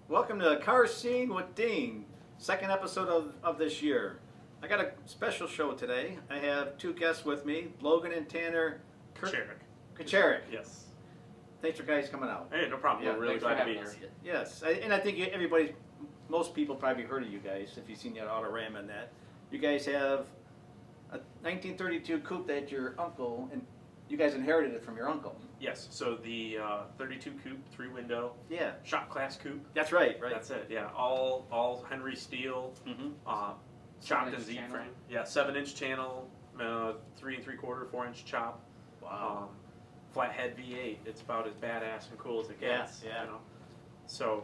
Welcome to Car Scene with Dean, second episode of this year. I got a special show today. I have two guests with me, Logan and Tanner Kucharek. Yes. Thanks for guys coming out. Hey, no problem. We're really glad to be here. Yes, and I think most people probably heard of you guys if you've seen that Autorama and that. You guys have a 1932 coupe that your uncle, and you guys inherited it from your uncle. Yes, so the 32 coupe, 3-window, Yeah, shop class coupe. that's right. That's it. Yeah, all Henry steel, chopped and Z frame. Yeah, 7-inch channel, 3 3/4, 4-inch chop. Wow. Flathead V8. It's about as badass and cool as it gets. Yeah. You know? So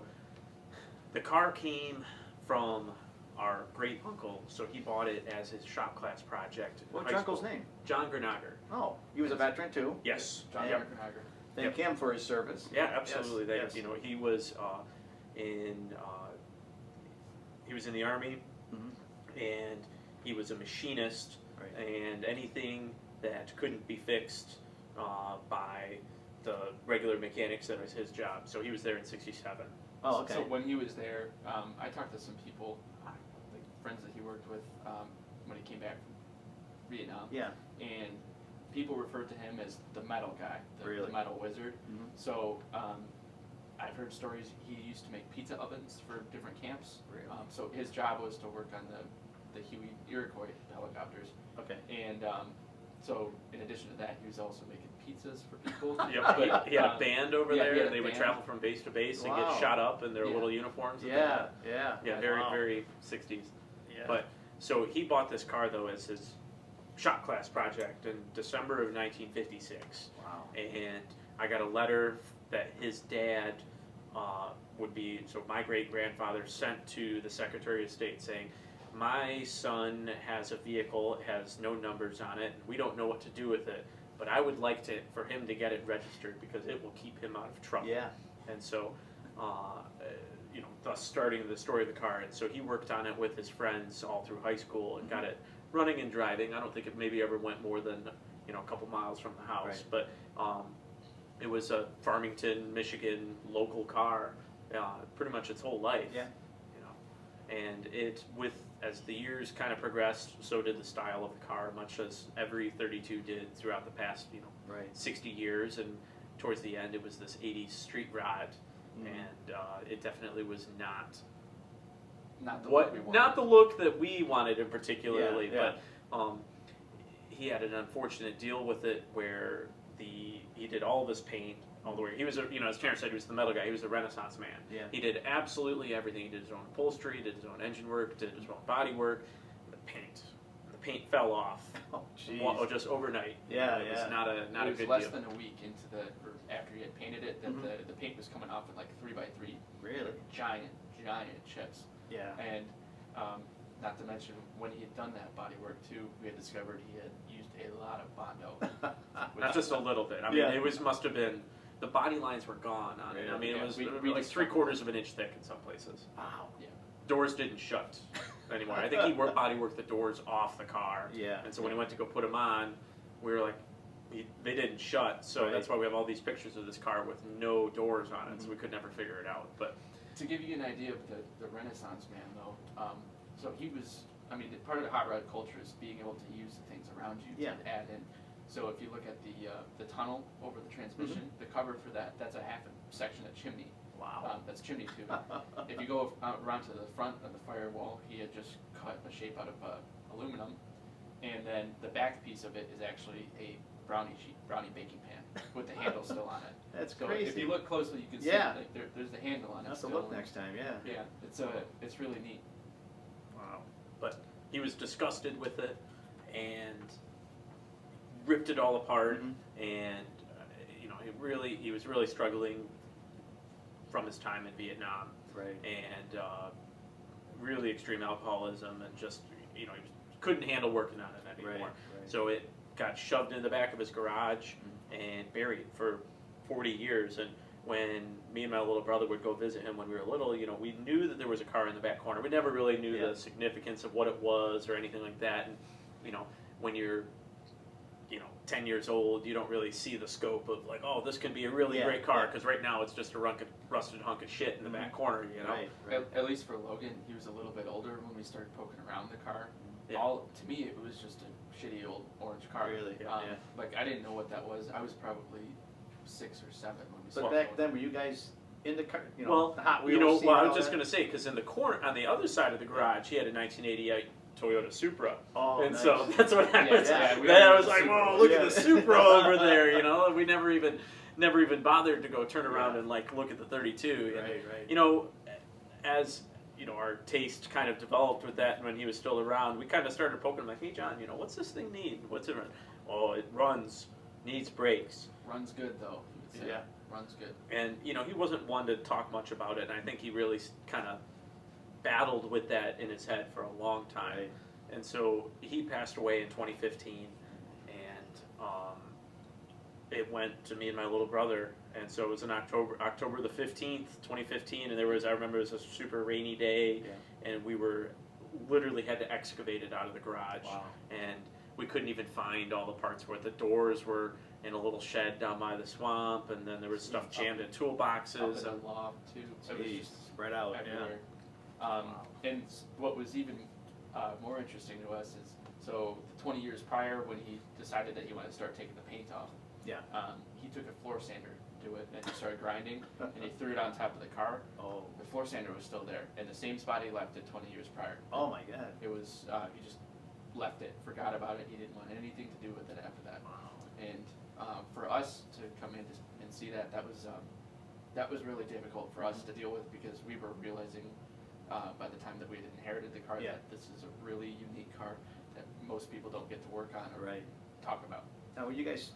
the car came from our great uncle, so he bought it as his shop class project. What's your uncle's name? Jon Gringer. Oh, he was a veteran too. Yes. Jon Yep. Gringer. Thank him for his service. Yeah, absolutely. Yes. You know, he was he was in the Army, and he was a machinist, Right. and anything that couldn't be fixed by the regular mechanics, that was his job. So he was there in '67. Oh, okay. So when he was there, I talked to some people, like friends that he worked with when he came back from Vietnam. Yeah. And people referred to him as the metal guy, Really? the metal wizard. Mhm. So I've heard stories he used to make pizza ovens for different camps. Really? So his job was to work on the Huey Iroquois helicopters. Okay. And so in addition to that, he was also making pizzas for people. Yep. He had a band over Yeah, he there. had a They would band. travel from base to base and Wow. get shot up in their Yeah. little uniforms. that they Yeah, had. yeah. Yeah, very, Wow. very 60s. Yeah. But so he bought this car though as his shop class project in December of 1956. Wow. And I got a letter that his dad would be, so my great-grandfather sent to the Secretary of State saying, my son has a vehicle, it has no numbers on it, and we don't know what to do with it, but I would like for him to get it registered because it will keep him out of trouble. Yeah. And so, thus starting the story of the car. And so he worked on it with his friends all through high school and got it running and driving. I don't think it maybe ever went more than, a couple miles from the house. Right. But it was a Farmington, Michigan local car pretty much its whole life. Yeah. And as the years kind of progressed, so did the style of the car, much as every 32 did throughout the past, Right. 60 years. And towards the end, it was this 80s street rod, and it definitely was not Not the look we wanted. not the look that we wanted in particularly. Yeah. But he had an unfortunate deal with it where he did all of his paint. All the way. He was, as Terrence said, he was the metal guy. He was a Renaissance man. Yeah. He did absolutely everything. He did his own upholstery, did his own engine work, did his own body work. The paint fell off. Oh, jeez. Just overnight. Yeah, It was yeah. not a It was good less deal. than a week into or after he had painted it that the paint was coming off in like 3x3. Really? Giant chips. Yeah. And not to mention when he had done that body work too, we had discovered he had used a lot of Bondo. Not just a little bit. I mean, Yeah. must have been, the body lines were gone on it. I mean, Yeah, it was we like discovered 3/4 of an inch thick in some places. Wow. Yeah. Doors didn't shut anymore. I think he body worked the doors off the car. Yeah. And so when he went to go put them on, we were like, they didn't shut. So Right. that's why we have all these pictures of this car with no doors on it. So we could never figure it out. But To give you an idea of the Renaissance man though, so he was, part of the hot rod culture is being able to use the things around you Yeah. to add in. So if you look at the tunnel over the transmission, the cover for that's a half a section of chimney. Wow. That's chimney tube. If you go around to the front of the firewall, he had just cut a shape out of aluminum, and then the back piece of it is actually a brownie baking pan with the handle still on it. That's So crazy. if you look closely, you can see Yeah. like, there's the handle on I'll it. have to still. look next time, yeah. Yeah, it's really neat. wow. But he was disgusted with it and ripped it all apart. And he was really struggling from his time in Vietnam. Right. And really extreme alcoholism, and just he couldn't handle working on it anymore. Right. So it got shoved in the back of his garage and buried for 40 years. And when me and my little brother would go visit him when we were little, we knew that there was a car in the back corner. We never really knew Yeah. the significance of what it was or anything like that. And when you're 10 years old, you don't really see the scope of like, oh, this can be a really Yeah, great car, yeah. because right now it's just a rusted hunk of shit in the back corner, you know. Right, right. At least for Logan, he was a little bit older when we started poking around the car. Yeah. To me, it was just a shitty old orange car. Really? Yeah. Like I didn't know what that was. I was probably 6 or 7 when we But started. back then, were you guys in the car? You know, Well, the Hot Wheels. you know, scene well, I and was all just that? gonna say, because in the corner, on the other side of the garage, he had a 1988 Toyota Supra. Oh, And nice. so that's what happens. yeah, we Then I got was the like, Supra. whoa, look Yeah. at the Supra over there, you know. We never even bothered to go turn around Yeah. and like look at the 32. And, Right, right. you know, as you know, our taste kind of developed with that when he was still around. We kind of started poking him like, hey, John, you know, what's this thing need? What's it run? Oh, it runs, needs brakes. Runs good though. He would say. Yeah. Runs good. And, you know, he wasn't one to talk much about it. And I think he really kind of battled with that in his head for a long time. Right. And so he passed away in 2015, and it went to me and my little brother. And so it was in October the 15th, 2015, and I remember it was a super rainy day, and we literally had to excavate it out of the garage. Wow. And we couldn't even find all the parts for it. The doors were in a little shed down by the swamp, and then there was stuff jammed in Up toolboxes. in the loft too. So it was Jeez, just spread out. everywhere. And what was even more interesting to us is, so 20 years prior when he decided that he wanted to start taking the paint off, Yeah. he took a floor sander to it and he started grinding and he threw it on top of the car. Oh. The floor sander was still there in the same spot he left it 20 years prior. Oh my God. It was, he just left it, forgot about it, he didn't want anything to do with it after that. Wow. And for us to come in and see that, that was really difficult for us to deal with because we were realizing by the time that we had inherited the car Yeah. that this is a really unique car that most people don't get to work on or Right. talk about. Now, when you guys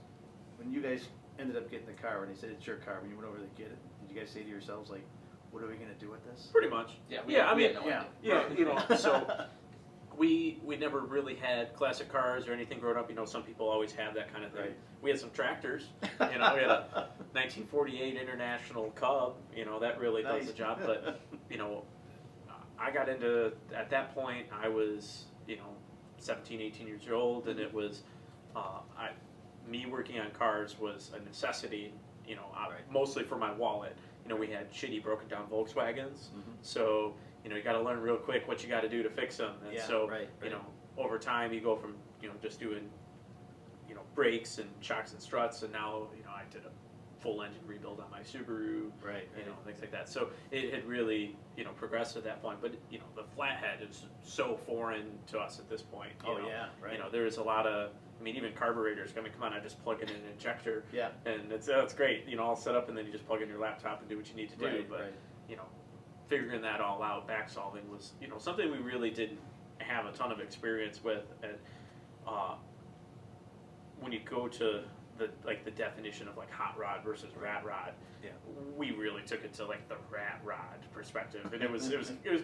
ended up getting the car, and they said it's your car, when you went over to get it, did you guys say to yourselves like, "What are we gonna do with this?" Pretty much. Yeah, I we mean, had no yeah. idea. yeah, you know, so we never really had classic cars or anything growing up. You know, some people always have that kind of thing. Right. We had some tractors. You know, we had a 1948 International Cub. You know, that really does Nice. the job. But you know, I got into at that point. I was 17, 18 years old, and it was me working on cars was a necessity. You know, Right. mostly for my wallet. You know, we had shitty broken down Volkswagens, Mhm. so you know you got to learn real quick what you got to do to fix them. And Yeah, so right, you right. know, over time you go from just doing brakes and shocks and struts, and now I did a full engine rebuild on my Subaru. Right. Things like that. So it had really progressed to that point. But the flathead is so foreign to us at this point. Oh, yeah, right. There is a lot of. I mean, even carburetors. I mean, come on, I just plug in an injector. Yeah. And it's great, all set up, and then you just plug in your laptop and do what you need to do. Right, But right. figuring that all out, back solving was something we really didn't have a ton of experience with. And when you go to the definition of like hot rod versus rat rod, Yeah. we really took it to like the rat rod perspective, and it was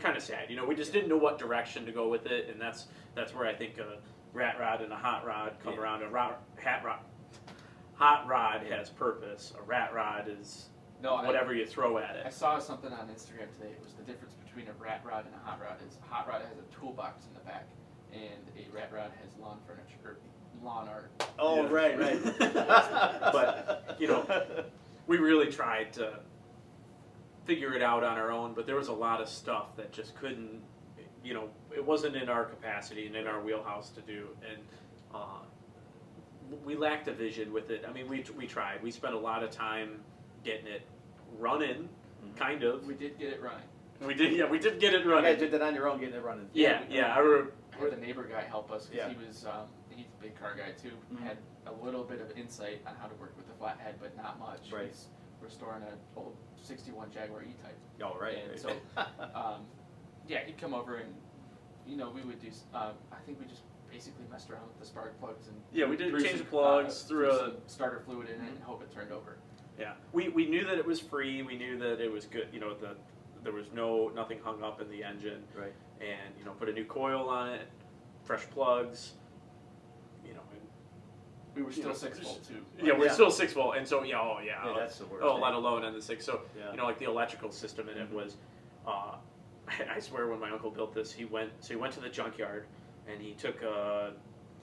kind of sad. We just didn't know what direction to go with it, and that's where I think a rat rod and a hot rod come Yeah. around. Hot rod has purpose. A rat rod is No, whatever you throw at I it. saw something on Instagram today. It was the difference between a rat rod and a hot rod. Is a hot rod has a toolbox in the back, and a rat rod has lawn furniture or lawn art. Oh, Yeah. right. But, we really tried to figure it out on our own, but there was a lot of stuff that just couldn't, it wasn't in our capacity and in our wheelhouse to do, and we lacked a vision with it. I mean, we tried. We spent a lot of time getting it running, kind of. We did get it running. We did get it You running. guys did that on your own, getting it running. Yeah, I remember. I had the neighbor guy help us because Yeah. he was he's a big car guy too. Mhm. Had a little bit of insight on how to work with the flathead, but not much. Right. He's restoring an old '61 Jaguar E-Type. Oh, right. And right. so, yeah, he'd come over and we would do. I think we just basically messed around with the spark plugs and Yeah, we did threw change some, the plugs, threw threw a- some starter fluid in it and hope it turned over. Yeah, we knew that it was free. We knew that it was good. There was nothing hung up in the engine, Right. and put a new coil on it, fresh plugs, and We were still know, 6 volt too. yeah, we're Yeah. still 6 volt, and so Yeah, that's the worst. oh, let alone on the 6. So Yeah. like the electrical system in it was, I swear when my uncle built this, he went to the junkyard and he took a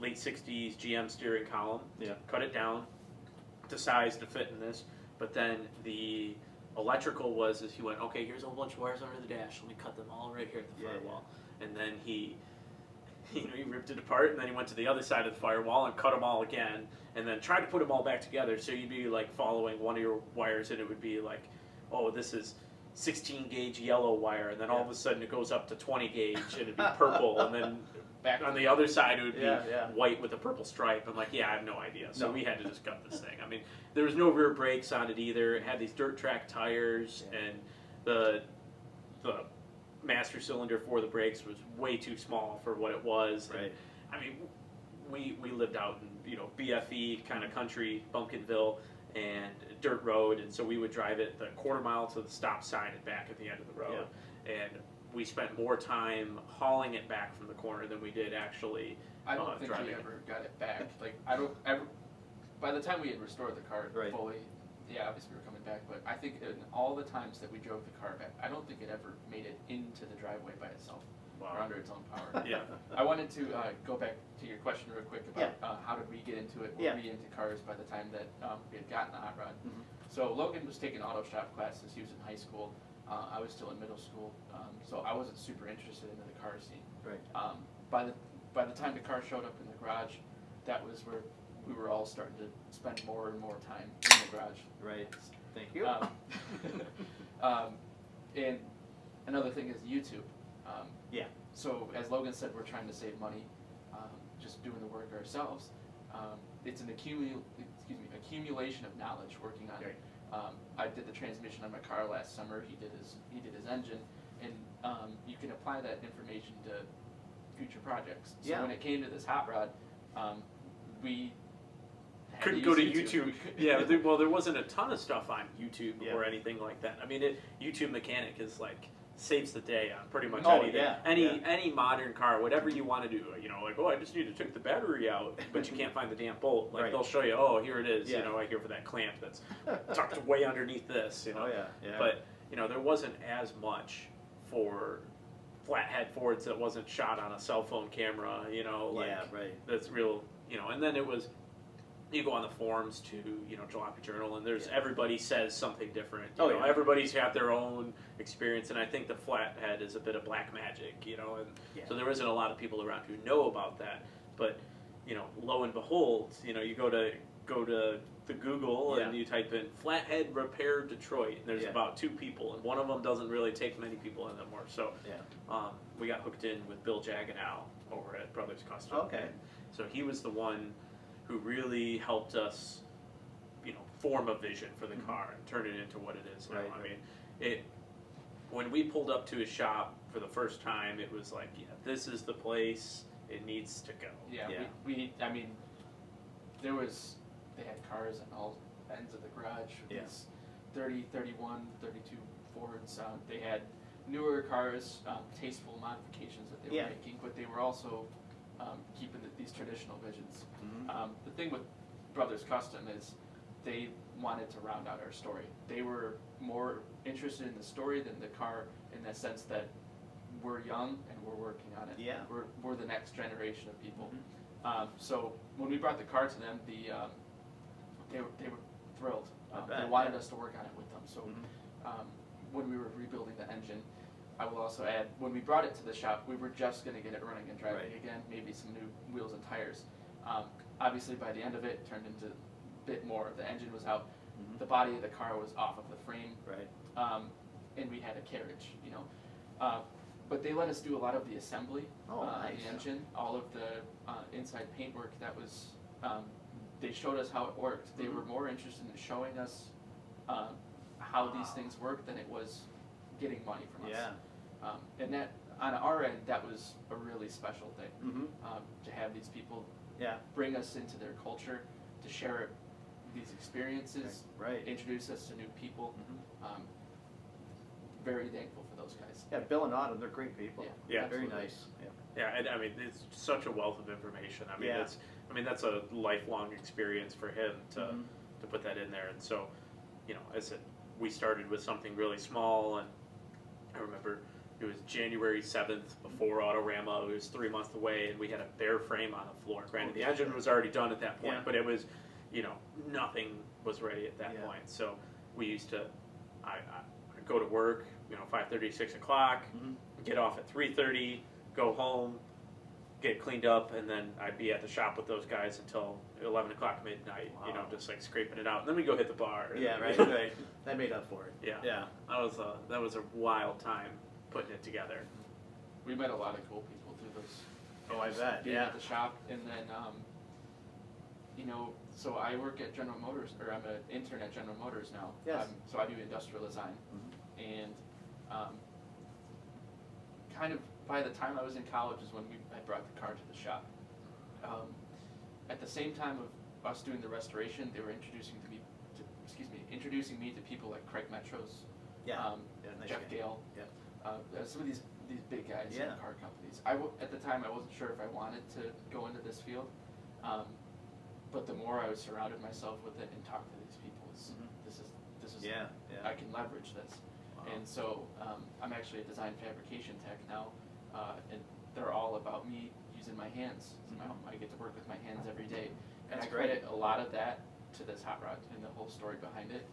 late 60s GM steering column. Yeah. Cut it down to size to fit in this. But then the electrical was, he went, okay, here's a whole bunch of wires under the dash. Let me cut them all right here at the firewall. And then he ripped it apart, and then he went to the other side of the firewall and cut them all again, and then tried to put them all back together. So you'd be like following one of your wires, and it would be like, oh, this is 16 gauge yellow wire, and then all of a sudden it goes up to 20 gauge, and it'd be purple, and then back on the other side it would be white with a purple stripe. I'm like, yeah, I have no idea. So we had to just cut this thing. I mean, there was no rear brakes on it either. It had these dirt track tires, and the master cylinder for the brakes was way too small for what it was. Right. And, I mean, we lived out in BFE kind of country, Bumpkinville, and dirt road, and so we would drive it the quarter mile to the stop sign and back at the end of the road. And we spent more time hauling it back from the corner than we did actually I don't think driving we it. ever got it back. Like, I don't ever. By the time we had restored the car fully, obviously we were coming back. But I think in all the times that we drove the car back, I don't think it ever made it into the driveway by itself or under its own power. I wanted to go back to your question real quick about how did we get into it? Were we into cars by the time that we had gotten the hot rod? So Logan was taking auto shop classes. He was in high school. I was still in middle school, so I wasn't super interested in the car scene. Right. By the time the car showed up in the garage, that was where we were all starting to spend more and more time in the garage. Right. Thank you. And another thing is YouTube. Yeah. So as Logan said, we're trying to save money, just doing the work ourselves. It's an accumulation of knowledge working on it. I did the transmission on my car last summer. He did his engine, and you can apply that information to future projects. So when it came to this hot rod, we couldn't go to YouTube. There wasn't a ton of stuff on YouTube or anything like that. I mean, YouTube Mechanic is like saves the day on pretty much anything. Any modern car, whatever you want to do. Like, oh, I just need to take the battery out, but you can't find the damn bolt. Like they'll show you, oh, here it is. Right here for that clamp that's tucked way underneath this. But there wasn't as much for flathead Fords that wasn't shot on a cell phone camera. That's real. And then it was. You go on the forums to, Jalopy Journal, and there's everybody says something different. Everybody's got their own experience, and I think the flathead is a bit of black magic, and so there isn't a lot of people around who know about that. But, lo and behold, you go to the Google and you type in flathead repair Detroit, and there's about 2 people, and one of them doesn't really take many people anymore. So we got hooked in with Bill Jaganow over at Brothers Custom. Okay. So he was the one who really helped us, form a vision for the car and turn it into what it is now. I mean, when we pulled up to his shop for the first time, it was like, this is the place. It needs to go. I mean, they had cars on all ends of the garage. These 30, 31, 32 Fords. They had newer cars, tasteful modifications that they were making, but they were also keeping these traditional visions. The thing with Brothers Custom is they wanted to round out our story. They were more interested in the story than the car, in the sense that we're young and we're working on it. We're the next generation of people. So when we brought the car to them, they were thrilled. They wanted us to work on it with them. So when we were rebuilding the engine, I will also add, when we brought it to the shop, we were just going to get it running and driving again, maybe some new wheels and tires. Obviously, by the end of it, it turned into a bit more. The engine was out, the body of the car was off of the frame, and we had a carriage, but they let us do a lot of the assembly on the engine, all of the inside paintwork. That was, they showed us how it worked. They were more interested in showing us how these things work than it was getting money from us. And that, on our end, that was a really special thing, to have these people bring us into their culture, to share these experiences, introduce us to new people. Very thankful for those guys. Yeah, Bill and Autumn, they're great people. Yeah, very absolutely. nice. And I mean, it's such a wealth of information. I mean, that's a lifelong experience for him to put that in there. And so, as I said, we started with something really small, and I remember It was January 7th before Autorama. It was 3 months away, and we had a bare frame on the floor. Granted, the engine was already done at that point, Yeah. but it was, nothing was ready at that Yeah. point. So we used to, I'd go to work, 5:30, 6 o'clock, Mhm. get off at 3:30, go home, get cleaned up, and then I'd be at the shop with those guys until 11 o'clock midnight, Wow. just like scraping it out. And then we go hit the bar. Yeah, right, right. That made up for it. Yeah. Yeah. That was a wild time putting it together. We met a lot of cool people through those. Oh, I bet. Being Yeah. at the shop, and then so I work at General Motors, or I'm an intern at General Motors now. Yes. So I do industrial design, and kind of by the time I was in college is when I brought the car to the shop. At the same time of us doing the restoration, they were introducing me to people like Craig Metros, Yeah. Yeah, nice Jeff guy. Gale, some of these big guys Yeah. in car companies. At the time, I wasn't sure if I wanted to go into this field, but the more I was surrounded myself with it and talked to these people, this is Yeah, yeah. I can leverage this. Wow. And so I'm actually a design fabrication tech now, and they're all about me using my hands. I get to work with my hands every day, and That's I credit great. a lot of that to this hot rod and the whole story behind it.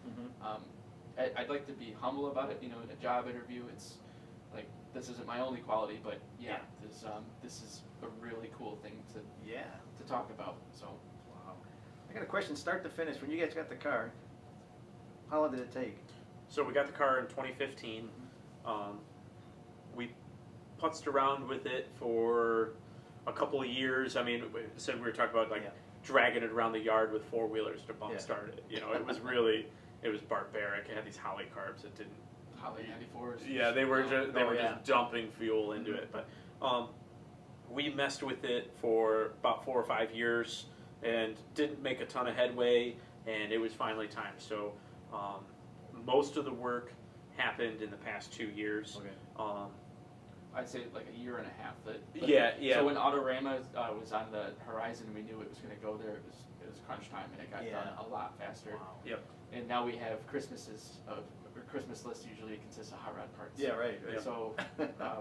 I'd like to be humble about it. In a job interview, it's like this isn't my only quality, but Yeah. this is a really cool thing Yeah. to talk about. So Wow. I got a question, start to finish. When you guys got the car, how long did it take? So we got the car in 2015. We putzed around with it for a couple of years. I mean, we were talking about Yeah. dragging it around the yard with 4-wheelers to bump Yeah. start it. It was really, it was barbaric. It had these Holly carbs that didn't. Holly 94s. Yeah, they were yeah. just dumping fuel into it. But we messed with it for about 4 or 5 years and didn't make a ton of headway. And it was finally time. So most of the work happened in the past 2 years. Okay. I'd say like a year and a half. Yeah. So when Autorama was on the horizon, we knew it was going to go there. It was crunch time, and it got done a lot faster. Wow. Yep. And now we have Christmas list usually consists of hot rod parts. Yeah, right. right. So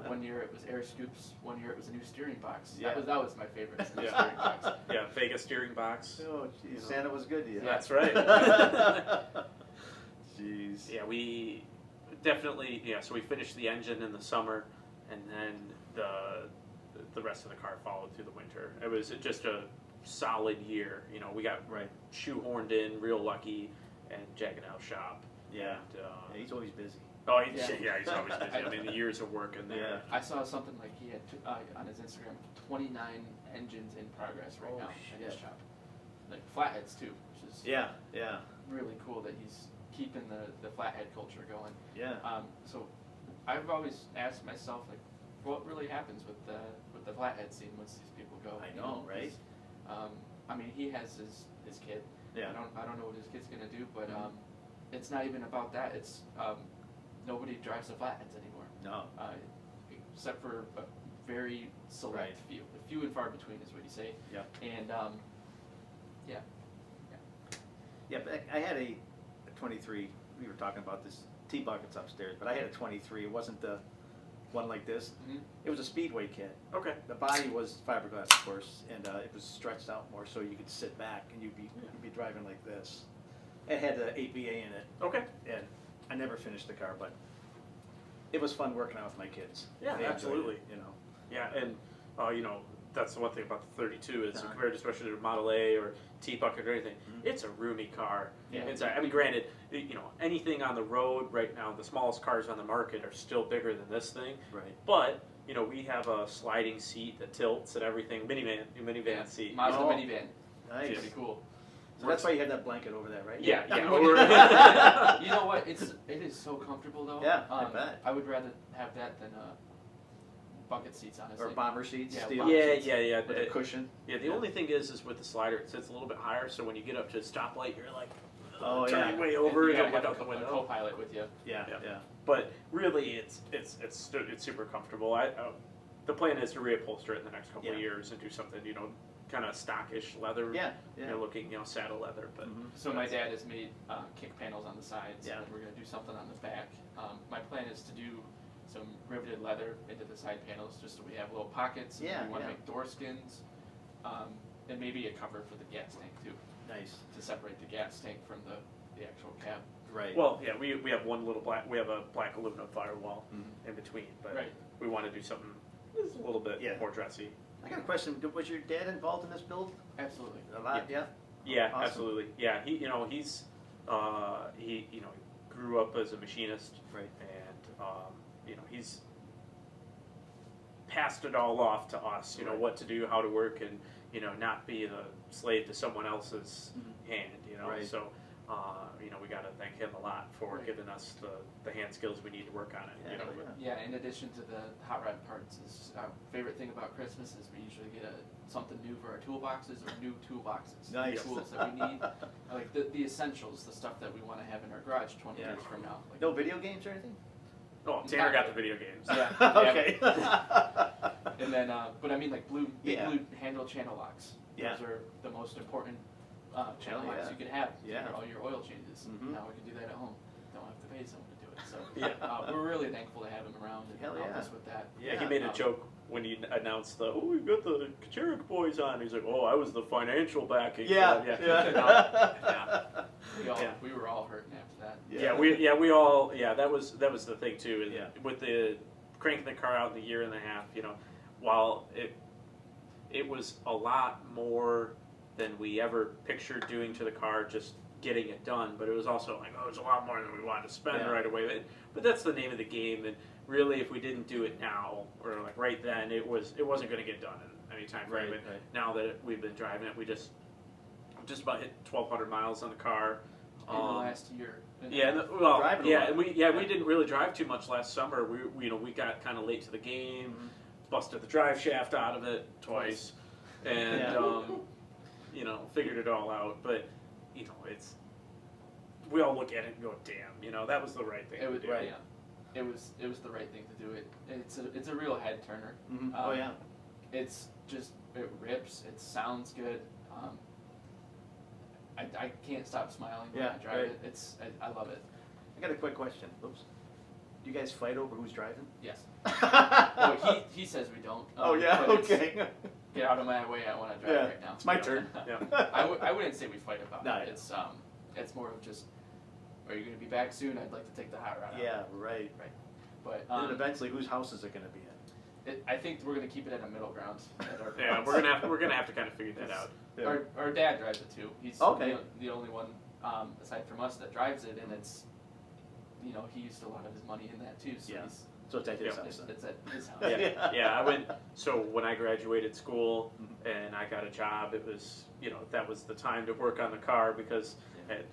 1 year it was air scoops. 1 year it was a new steering box. Yeah. That was my favorite. Was the new Yeah. steering box. Yeah, Vega steering box. Oh, geez, Santa was good to you. That's right. Jeez. Yeah, we definitely, so we finished the engine in the summer, and then the rest of the car followed through the winter. It was just a solid year. We got Right. shoehorned in, real lucky, and Jaggenow shop. Yeah. And, Yeah, he's always busy. oh, he's Yeah. always busy. I mean, the years of work in there. Yeah. I saw something like he had on his Instagram 29 engines in progress right Oh, now in his shit. shop. Like flatheads too, which is Yeah, yeah, really cool that he's keeping the flathead culture going. yeah. So I've always asked myself, like, what really happens with the flathead scene once these people go? I know, right? 'cause, I mean, he has his kid. Yeah. I don't know what his kid's gonna do, but Mhm. it's not even about that. It's nobody drives the flatheads anymore, No. except for a very select Right. few. Few and far between is what you say. Yeah. And yeah. Yeah, but I had a 23. We were talking about this T-buckets upstairs, but I had a 23. It wasn't the one like this. Mhm. It was a Speedway kit. Okay. The body was fiberglass, of course, and it was stretched out more so you could sit back and you'd be driving like this. It had the 8VA in it, Okay. and I never finished the car, but it was fun working out with my kids. Yeah, They enjoyed absolutely. it, Yeah, and that's the one thing about the 32 is Uh-huh. compared to especially to Model A or T-Bucket or anything, Mhm. it's a roomy car. Yeah. I mean, granted, anything on the road right now, the smallest cars on the market are still bigger than this thing. Right. But we have a sliding seat that tilts and everything, minivan seat. Mazda Oh. minivan. Nice. Pretty cool. So that's why you had that blanket over that, right? Yeah, yeah. You know what? It is so comfortable though. Yeah, I bet. I would rather have that than bucket seats, honestly. Or bomber seats, Yeah, steel bomber Yeah, seats. yeah. with a cushion. Yeah, the only thing is with the slider, it sits a little bit higher, so when you get up to a stoplight, you're like, Oh, turning yeah. way over You to gotta look have out the a window. co-pilot with you. Yeah, Yeah. yeah. But really, it's super comfortable. The plan is to reupholster it in the next couple of Yeah. years and do something, kind of stockish leather. Yeah, yeah. Looking, saddle leather. But Mhm. So my dad has made kick panels on the sides, Yeah. and we're gonna do something on the back. My plan is to do some riveted leather into the side panels just so we have little pockets. Yeah, We want to yeah. make door skins, and maybe a cover for the gas tank too, Nice. to separate the gas tank from the actual cab. Right. Well, yeah, we have one little we have a black aluminum firewall Mhm. in between, but Right. we want to do something that's a little bit Yeah. more dressy. I got a question. Was your dad involved in this build? Absolutely. A lot, yeah? Yeah, Awesome. absolutely. Yeah, he he grew up as a machinist, Right. and he's passed it all off to us. Right. What to do, how to work, and not be a slave to someone else's Mhm. hand. Right. So we got to thank him a lot for Right. giving us the hand skills we need to work on it. Yeah, but- Yeah, in addition to the hot rod parts, is our favorite thing about Christmas is we usually get something new for our toolboxes or new toolboxes. Nice. Tools that we need, like the essentials, the stuff that we want to have in our garage 20 Yeah. years from now. Like, No video games or anything? Oh, Tanner got the video games. Yeah. Okay. And then, but I mean like big Yeah. blue handle channel locks. Yeah. Those are the most important channel Hell locks yeah. you could have Yeah. for all your oil changes. Mhm. Now we can do that at home. Don't have to pay someone to do it. So Yeah. we're really thankful to have him around and Hell help yeah. us with that. Yeah, he made a joke when he announced we got the Kucharek boys on. He's like, oh, I was the financial backing. Yeah. yeah. Yeah. We were all hurting after that. We all that was the thing too. And Yeah. with the cranking the car out in a year and a half, while it was a lot more than we ever pictured doing to the car, just getting it done. But it was also like, it was a lot more than we wanted to spend Yeah. right away. But that's the name of the game. And really, if we didn't do it now or like right then, it wasn't going to get done in any time frame. Right, And right. now that we've been driving it, we just about hit 1,200 miles on the car. In the last year. Yeah, Driving a lot. and we didn't really drive too much last summer. We got kind of late to the game, busted the drive shaft out of it twice, and Yeah. figured it all out. But we all look at it and go, damn, that was the right thing It was to do. Right. Yeah. It was the right thing to do. It's a real head turner. Mhm. Oh yeah. It's just it rips. It sounds good. I can't stop smiling when Yeah, I drive right. it. I love it. I got a quick question. Oops. Do you guys fight over who's driving? Yes. Oh, he says we don't. Oh yeah. but it's, Okay. Get out of my way. I want to drive Yeah, right now. it's my turn. Yeah. I wouldn't say we fight about No, it. yeah. It's more of just, are you going to be back soon? I'd like to take the hot rod out. Yeah. Right. But And then eventually, whose house is it going to be in? I think we're going to keep it at a middle ground. At our Yeah, we're gonna have to kind of figure that out. Yeah. Our dad drives it too. He's Okay. the only one aside from us that drives it, and it's he used a lot of his money in that too. So Yeah. he's So it's at his Yeah. house. then. it's at his house. Yeah. I went. So when I graduated school Mhm. and I got a job, it was that was the time to work on the car because I had,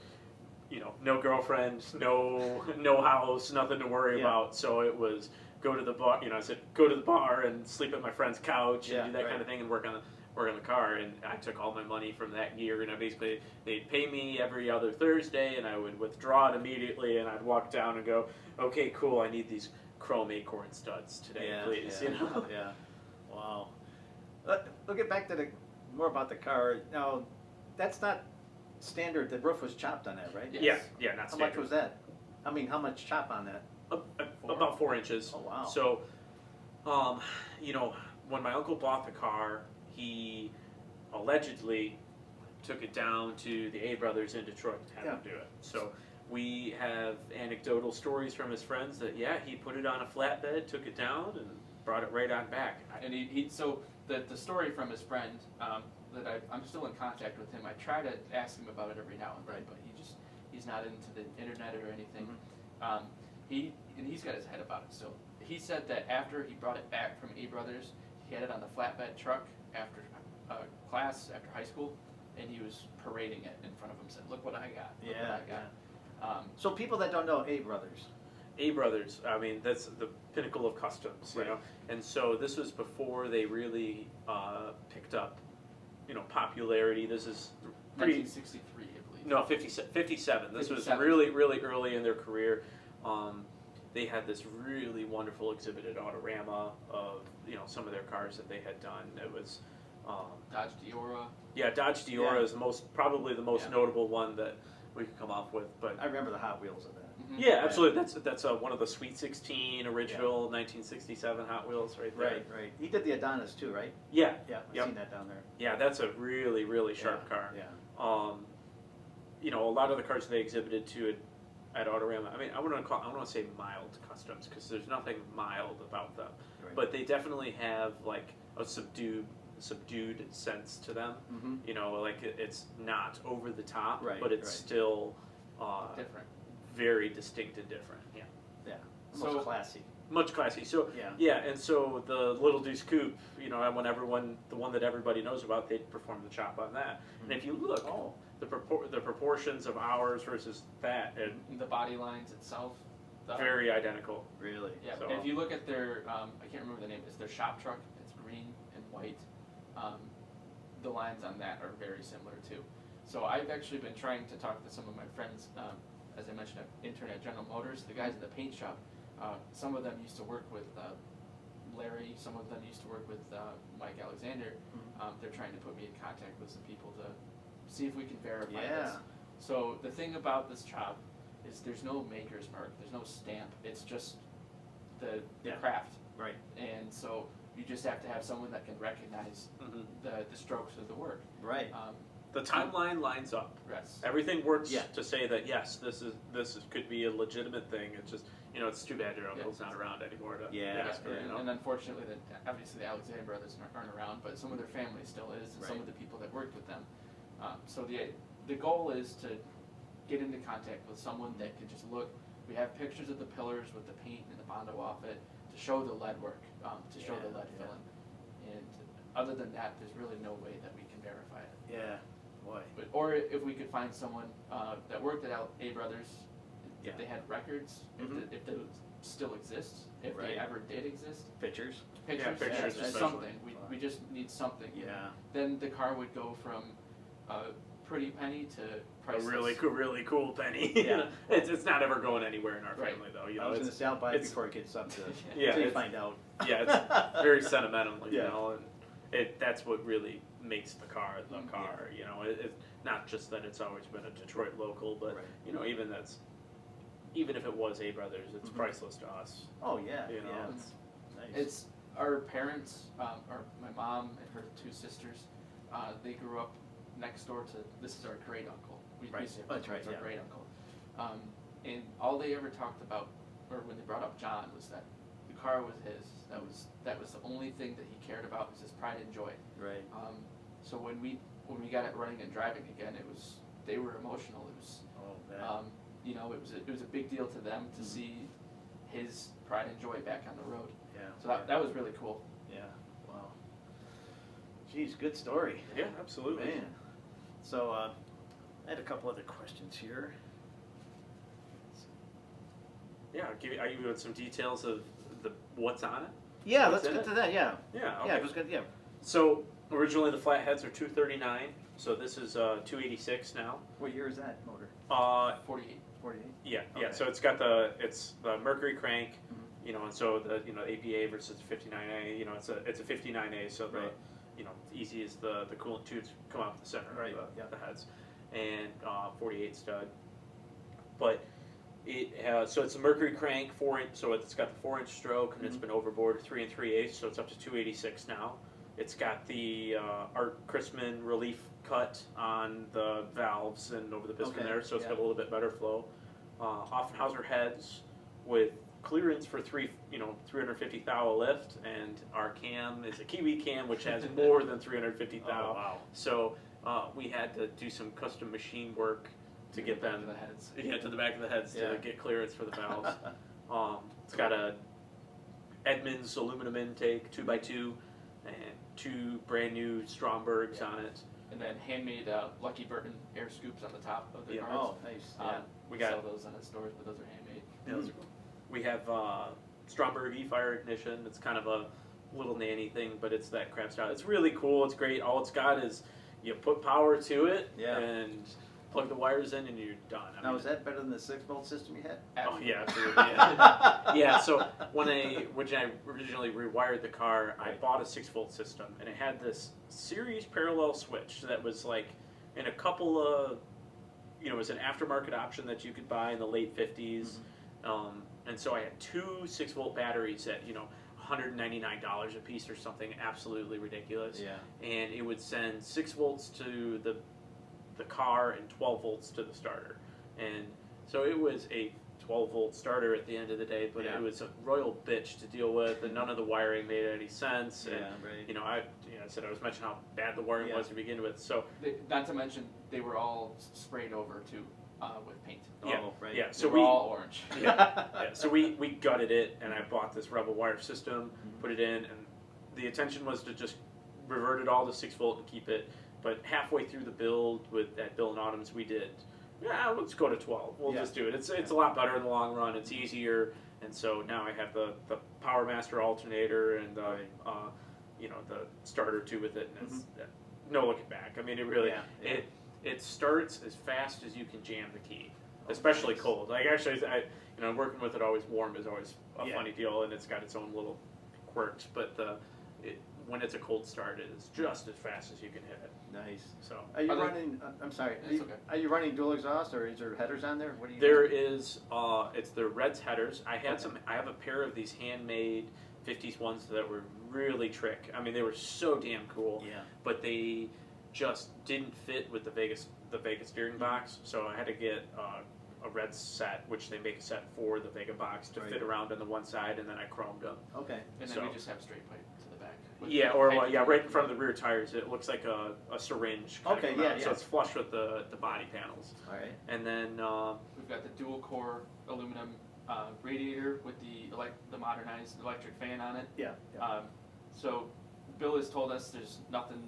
no girlfriend, no house, nothing to worry Yeah. about. So it was go to the bar. I said go to the bar and sleep at my friend's couch Yeah, and do that right. kind of thing and work on the car. And I took all my money from that year and they'd pay me every other Thursday and I would wdraw it immediately and I'd walk down and go, okay, cool, I need these chrome acorn studs today, Yeah, please. yeah, yeah. Wow. We'll get back to more about the car. Now, that's not standard. The roof was chopped on that, right? Yeah. Yeah, not How standard. much was that? I mean, how much chop on that? About 4 inches. Oh, wow. So, when my uncle bought the car, he allegedly took it down to the A brothers in Detroit to have them do it. So we have anecdotal stories from his friends that he put it on a flatbed, took it down, and brought it right on back. And so the story from his friend that I'm still in contact with him. I try to ask him about it every now and then, but he's not into the internet or anything. He's got his head about it still. He said that after he brought it back from A Brothers, he had it on the flatbed truck after class, after high school, and he was parading it in front of him. Said, "Look what I got! Look what I got!" So people that don't know A Brothers. A Brothers, I mean, that's the pinnacle of customs, Right. And so this was before they really picked up, popularity. This is pretty 1963, I believe. No, 57. This was 57. really, really early in their career. They had this really wonderful exhibit at Autorama of some of their cars that they had done. It was Dodge Diora. Dodge Diora Yeah. is probably the most Yeah. notable one that we could come up with. But I remember the Hot Wheels of that. Yeah, absolutely. That's one of the Sweet 16 original 1967 Hot Wheels right there. Right. He did the Adonis too, right? Yeah, Yeah, I've Yep. seen that down there. yeah, that's a really really sharp car. Yeah. You know, a lot of the cars they exhibited to at Autorama. I mean, I want to say mild customs because there's nothing mild about them, Right. but they definitely have like a subdued sense to them. Mm-hmm. You know, like it's not over the top, Right, but it's right. still Different. very distinct and different. Yeah. Yeah. So- Almost classy. Much classy. So Yeah. and so the Little Deuce Coupe, you know, when the one that everybody knows about, they perform the chop on that. And if you look, Oh. the proportions of ours versus that, and The body lines itself. very identical. Really? Yeah, So- if you look at their, I can't remember the name, it's their shop truck, it's green and white. The lines on that are very similar too. So I've actually been trying to talk to some of my friends, as I mentioned, at Internet General Motors, the guys in the paint shop. Some of them used to work with Larry, some of them used to work with Mike Alexander. They're trying to put me in contact with some people to see if we can verify this. Yeah. So the thing about this chop is there's no maker's mark, there's no stamp, it's just the Yeah. craft. Right. And so you just have to have someone that can recognize Mhm. the strokes of the work. Right. The timeline lines up. Yes. Everything works Yeah. to say that yes, this could be a legitimate thing. It's just, you know, it's too bad your uncle's not around anymore to Yeah. ask her, you And, know. and unfortunately, obviously the Alexander brothers aren't around, but some of their family still is, and some Right. of the people that worked with them. So the goal is to get into contact with someone that can just look. We have pictures of the pillars with the paint and the Bondo off it to show the lead work, to show the lead Yeah. filling. And other than that, there's really no way that we can verify it. Yeah. Boy. But, or if we could find someone that worked at A Brothers, Yeah. if they had records, Mhm. if those still exist, if they Right. ever did exist, Pictures. pictures, pictures yeah, especially. something. We just need something. Yeah. Then the car would go from a pretty penny to A priceless. really cool penny. Yeah. it's not ever going anywhere in our Right. family though. You I know, was going to it's, say I'll buy it it's- before it gets up to. Yeah, Until you it's- find out. yeah, it's very sentimental, you Yeah. know, and that's what really makes the car the Mhm. car. You know, it's not just that it's always been a Detroit local, but Right. you know, even if it was A Brothers, it's Mhm. priceless to us. Oh yeah. You know, Yeah. it's- Nice. It's our parents, or my mom and her two sisters. They grew up next door to. This is our great uncle. We Right. say Oh, that's right, it's our yeah. great uncle. And all they ever talked about, or when they brought up John, was that the car was his. That was the only thing that he cared about, was his pride and joy. Right. So when we got it running and driving again, they were emotional. It was. Oh man. You know, it was a big deal to them to Mhm. see his pride and joy back on the road. Yeah. So that was really cool. Yeah. Wow. Geez, good story. Yeah, absolutely. Man. So I had a couple other questions here. Yeah, I'll give you some details of what's on it. Yeah, What's let's in get it? to that. Yeah. Yeah, okay. Yeah. It was good. Yeah. So originally the flatheads are 239, so this is 286 now. What year is that motor? 48. 48. Yeah. Okay. So it's got it's the Mercury crank, Mhm. you know, and so the APA versus 59A, you know, it's a 59A, so the Right. you know, easy as the coolant tubes come out the center Right, of yeah. the heads, and 48 stud, but. So it's a Mercury crank, 4-inch. So it's got the 4-inch stroke, and it's Mhm. been overboard 3 3/8, so it's up to 286 now. It's got the Art Christman relief cut on the valves and over the piston Okay, there, so it's yeah. got a little bit better flow. Offenhauser heads with clearance for 350 thou lift, and our cam is a Kiwi cam, which has more than 350 thou. Oh, wow. So we had to do some custom machine work to get Back them to the heads. to the back of the heads Yeah. to get clearance for the valves. It's got a Edmunds aluminum intake 2x2 and 2 brand new Strombergs on it. And then handmade Lucky Burton air scoops on the top of the Yeah. cars. Oh, nice. Um, Yeah. We got- sell those on the stores, but those are handmade. Yeah, those are cool. We have Stromberg E-Fire ignition. It's kind of a little nanny thing, but it's that crap style. It's really cool. It's great. All it's got is you put power to it Yeah. and plug the wires in and you're done. Now, is that better than the 6-volt system you had? Oh yeah, absolutely. Yeah. Yeah. So when I originally rewired the car, I Right. bought a 6-volt system, and it had this series parallel switch that was like in a couple of it was an aftermarket option that you could buy in the late 50s. And so I had 2 6-volt batteries at, $199 a piece or something absolutely ridiculous. Yeah. And it would send 6 volts to the car and 12 volts to the starter. And so it was a 12-volt starter at the end of the day, but Yeah. it was a royal bitch to deal with, and none of the wiring made any sense. And, right. I said I was mentioning how bad the wiring was to begin with. So Not to mention, they were all sprayed over too with paint. Oh, right. yeah. They So were all orange. So we gutted it, and I bought this Rebel wire system, put it in, and the intention was to just revert it all to 6-volt and keep it. But halfway through the build at Bill and Autumn's, we did, let's go to 12. We'll just do it. It's a lot better in the long run. It's easier, and so now I have the Power Master alternator and the starter too with it, and it's no looking back. I mean, it really it starts as fast as you can jam the key, especially cold. Like actually, working with it always warm is always a funny deal, and it's got its own little quirks. But when it's a cold start, it is just as fast as you can hit it. Nice. So are you running? I'm sorry. Are you running dual exhaust, or is there headers on there? What do you? There is. It's the Reds headers. I had some. I have a pair of these handmade 50s ones that were really trick. I mean, they were so damn cool. Yeah. But they just didn't fit with the Vegas steering box, so I had to get a red set, which they make a set for the Vega box to fit around on the one side, and then I chromed them. Okay. And then we just have straight pipe to the back. Right in front of the rear tires. It looks like a syringe. Okay, So it's flush with the body panels. All right. And then we've got the dual core aluminum radiator with the modernized electric fan on it. Yeah. So Bill has told us there's nothing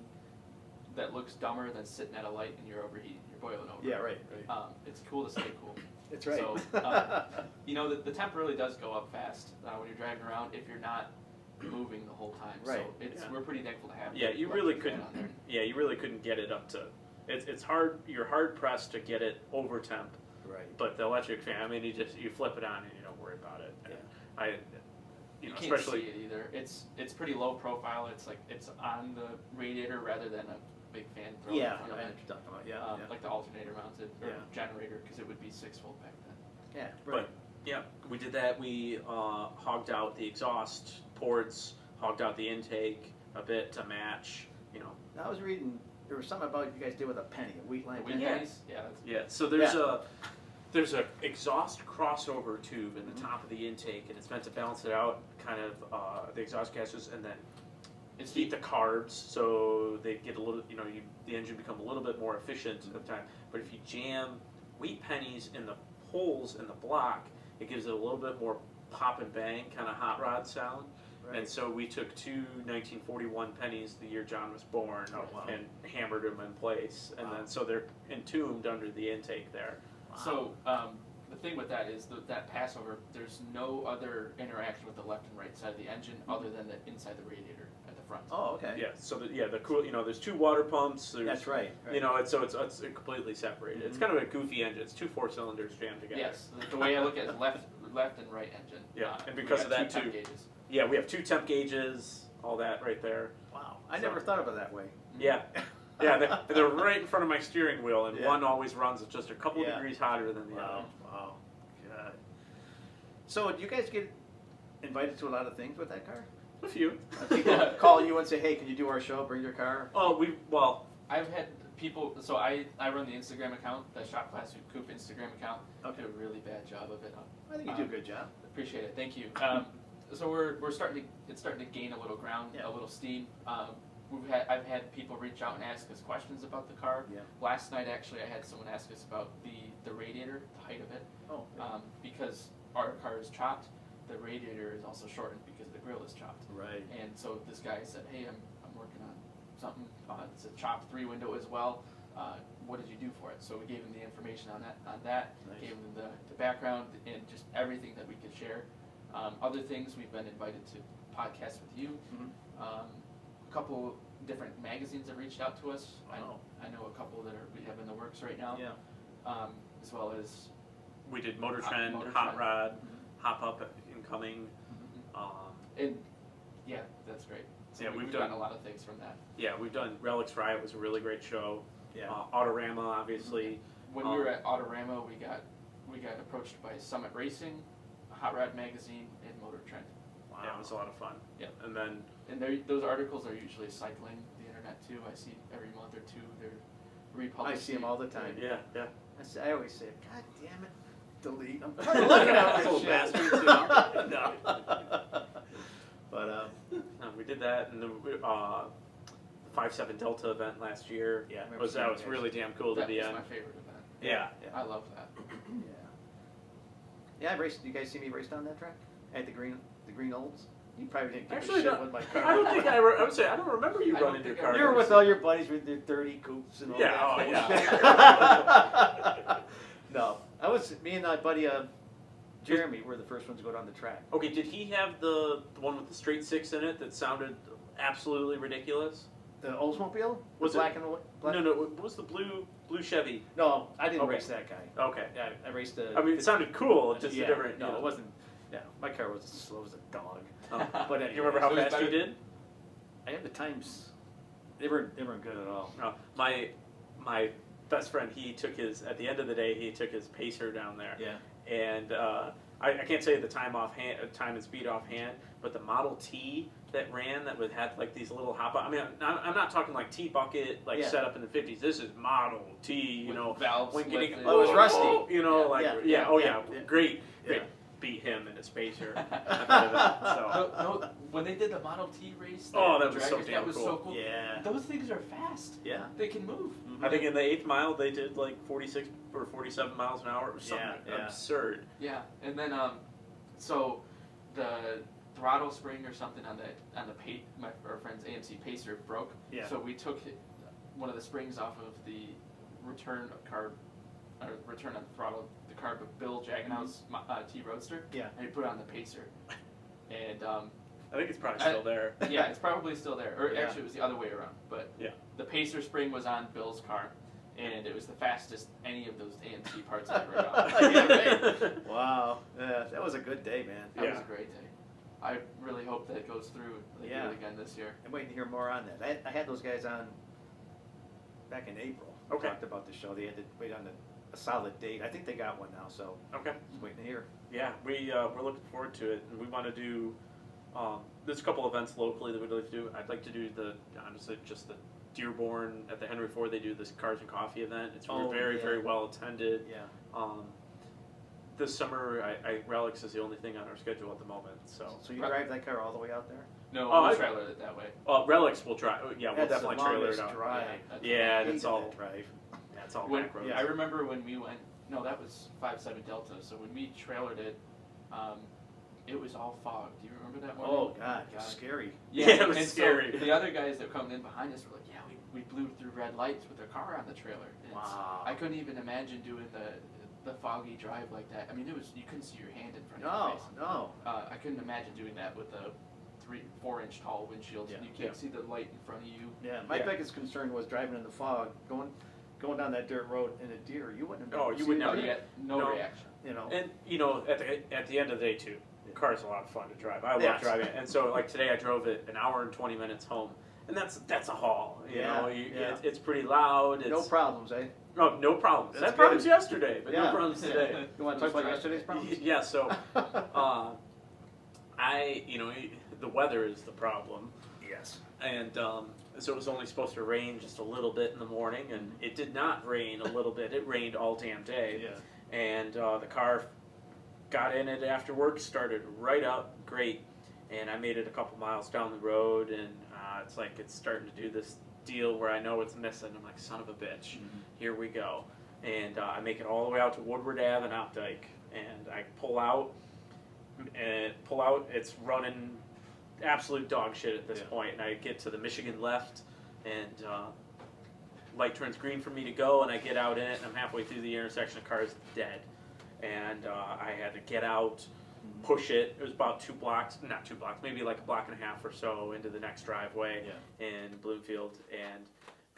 that looks dumber than sitting at a light and you're overheating, you're boiling over. Yeah, right. It's cool to stay cool. That's right. So, the temp really does go up fast when you're driving around if you're not moving the whole time. Right. So we're pretty thankful to have. you really couldn't. Yeah, you really couldn't get it up to. It's hard. You're hard pressed to get it over temp. Right. But the electric fan, I mean, you flip it on and you don't worry about it. And you can't especially see it either. It's pretty low profile. It's on the radiator rather than a big fan thrown in front of it. Like the alternator mounted or generator, because it would be 6-volt back then. Yeah. Right. But we did that. We hogged out the exhaust ports, hogged out the intake a bit to match. I was reading there was something about you guys did with a penny, a wheat line penny. Pennies? Yeah. So there's a exhaust crossover tube in the top of the intake, and it's meant to balance it out, kind of the exhaust gases, and then heat the carbs so they get a little, the engine become a little bit more efficient at the time. But if you jam wheat pennies in the holes in the block, it gives it a little bit more pop and bang kind of hot rod sound. Right. And so we took 2 1941 pennies the year John was born and hammered them in place, and then so they're entombed under the intake there. Wow. So the thing with that is that passover, there's no other interaction with the left and right side of the engine other than the inside the radiator at the front. Oh, okay. Yeah. So the cool, there's 2 water pumps. That's right. It's completely separated. It's kind of a goofy engine. It's 2 4-cylinders jammed together. Yes. The way I look at it is left and right engine. Yeah. And because of that 2 temp gauges. Yeah, we have 2 temp gauges, all that right there. Wow, I never thought of it that way. Yeah, they're right in front of my steering wheel, and one always runs just a couple degrees hotter than the other. Wow, God. So, do you guys get invited to a lot of things with that car? A few. People call you and say, "Hey, can you do our show? Bring your car." Oh, I've had people. So I run the Instagram account, the Shop Class Coupe Instagram account. I do a really bad job of it. I think you do a good job. Appreciate it. Thank you. So we're starting to gain a little ground, a little steam. I've had people reach out and ask us questions about the car. Yeah. Last night, actually, I had someone ask us about the radiator, the height of it. Oh. Because our car is chopped, the radiator is also shortened because the grill is chopped. Right. And so this guy said, "Hey, I'm working on something. It's a chopped 3-window as well. What did you do for it?" So we gave him the information on that. Nice. Gave him the background and just everything that we could share. Other things, we've been invited to podcasts with you. A couple different magazines have reached out to us. Wow. I know a couple that we have in the works right now. Yeah. As well as we did Motor Trend, Hot Rod, Hop Up Incoming. And yeah, that's great. So we've done a lot of things from that. Yeah, we've done Relics Riot was a really great show. Yeah. Autorama, obviously. when we were at Autorama, we got approached by Summit Racing, Hot Rod Magazine, and Motor Trend. Wow. Yeah, it was a lot of fun. Yep. And those articles are usually cycling the internet too. I see every month or two they're republishing. I see them all the time. yeah. I always say, God damn it, delete. I'm tired of looking at Little this shit. bastards, you know? No. But No, we did that, and the 5-7 Delta event last year. Yeah, I remember was seeing that was you guys. really damn cool to That be was on. my favorite event. Yeah. I love that. yeah, I raced. You guys see me race down that track at the green olds? You probably didn't give Actually, a shit no, with my car. I don't think I would say I don't remember you I don't running your think car. I You were with all your buddies with their 30 coupes and all Yeah, that. oh, yeah. No, me and my buddy Jeremy were the first ones to go down the track. Okay, did he have the one with the straight six in it that sounded absolutely ridiculous? The Oldsmobile? Was the it- black and white? Black? No, what was the blue Chevy? No, I didn't Okay. race that guy. Okay. Yeah, I raced the. I mean, it sounded cool, it's just yeah, a different. No, you know. it wasn't. Yeah, my car was as slow as a dog. Oh. But You remember how So it was fast you better- did? I have the times. They weren't good at all. No, my best friend, he took his at the end of the day, he took his pacer down there. Yeah. And I can't say the time and speed offhand, but the Model T that ran that had like these little hop. I mean, I'm not talking like T bucket like Yeah. set up in the 50s. This is Model T, you With know, valves when with getting it. Oh, it was rusty. You know, Yeah. like Yeah. oh Yeah. yeah, great. Yeah. Beat him in his pacer. At the end of it, so. No, when they did the Model T race, Oh, the that was so Draggers, damn that was cool. so cool. Yeah. Those things are fast. Yeah. They can move. I think in the 8th mile they did like 46 or 47 miles an hour or something Yeah. absurd. Yeah, and then so the throttle spring or something on our friend's AMC Pacer broke. Yeah. So we took one of the springs off of the return on the throttle, the carb of Bill Jaganow's T Roadster. Yeah. And we put it on the Pacer, and I think it's probably still there. yeah, it's probably still there. Or Yeah. actually, it was the other way around. But Yeah. the Pacer spring was on Bill's car, and it was the fastest any of those AMC parts I've ever got. Yeah, right. Wow. Yeah, that was a good day, man. That was Yeah. a great day. I really hope that it goes through. They Yeah. do it again this year. I'm waiting to hear more on that. I had those guys on back in April. We Okay. talked about the show. They had to wait on a solid date. I think they got one now, so Okay. just waiting to hear. Yeah, we're looking forward to it, and we want to do. There's a couple events locally that we'd like to do. I'd like to do honestly just the Dearborn at the Henry Ford. They do this Cars and Coffee event. It's Oh, very yeah. very well attended. Yeah. This summer, Relics is the only thing on our schedule at the moment. So So you drive that car all the way out there? No, Oh, we'll I- trailer it that way. Relics will try. Yeah, we'll That's definitely the trailer longest it out. drive. Yeah, I that's hated all. that drive. That's all When, back roads. I remember when we went. No, that was 5-7 Delta. So when we trailered it, it was all fog. Do you remember that one? Oh God, it's scary. Yeah, it was and scary. So the other guys that were coming in behind us were like, "Yeah, we blew through red lights with our car on the trailer." And Wow. I couldn't even imagine doing the foggy drive like that. I mean, you couldn't see your hand in front of No, your face. no. I couldn't imagine doing that with a 3-4 inch tall windshield. Yeah. You can't Yeah. see the light in front of you. Yeah, my Yeah. biggest concern was driving in the fog, going down that dirt road in a deer. You wouldn't have. Oh, you seen would a No, never. deer, you had no No. reaction. You know. And you know, at the end of the day too, the car's a lot of fun to drive. I love Yes. driving it, and so like today I drove it an hour and 20 minutes home, and that's a haul. You Yeah, know, yeah. it's pretty loud. It's, No problems, eh? Oh, no problems. That's Had problems good. yesterday, but Yeah. no problems today. You want to talk about yesterday's problems? Yeah. So, the weather is the problem. Yes. And so it was only supposed to rain just a little bit in the morning, and it did not rain a little bit. It rained all damn day. Yeah. And the car got in it after work, started right up, great. And I made it a couple miles down the road, and it's like it's starting to do this deal where I know it's missing. I'm like, son of a bitch, here we go. And I make it all the way out to Woodward Ave and Opdyke, and I pull out, it's running absolute dog shit at this point, and I get to the Michigan left, and light turns green for me to go, and I get out in it, and I'm halfway through the intersection, the car is dead. And I had to get out, push it. It was about 2 blocks, not 2 blocks, maybe like a block and a half or so into the next driveway in Bloomfield, and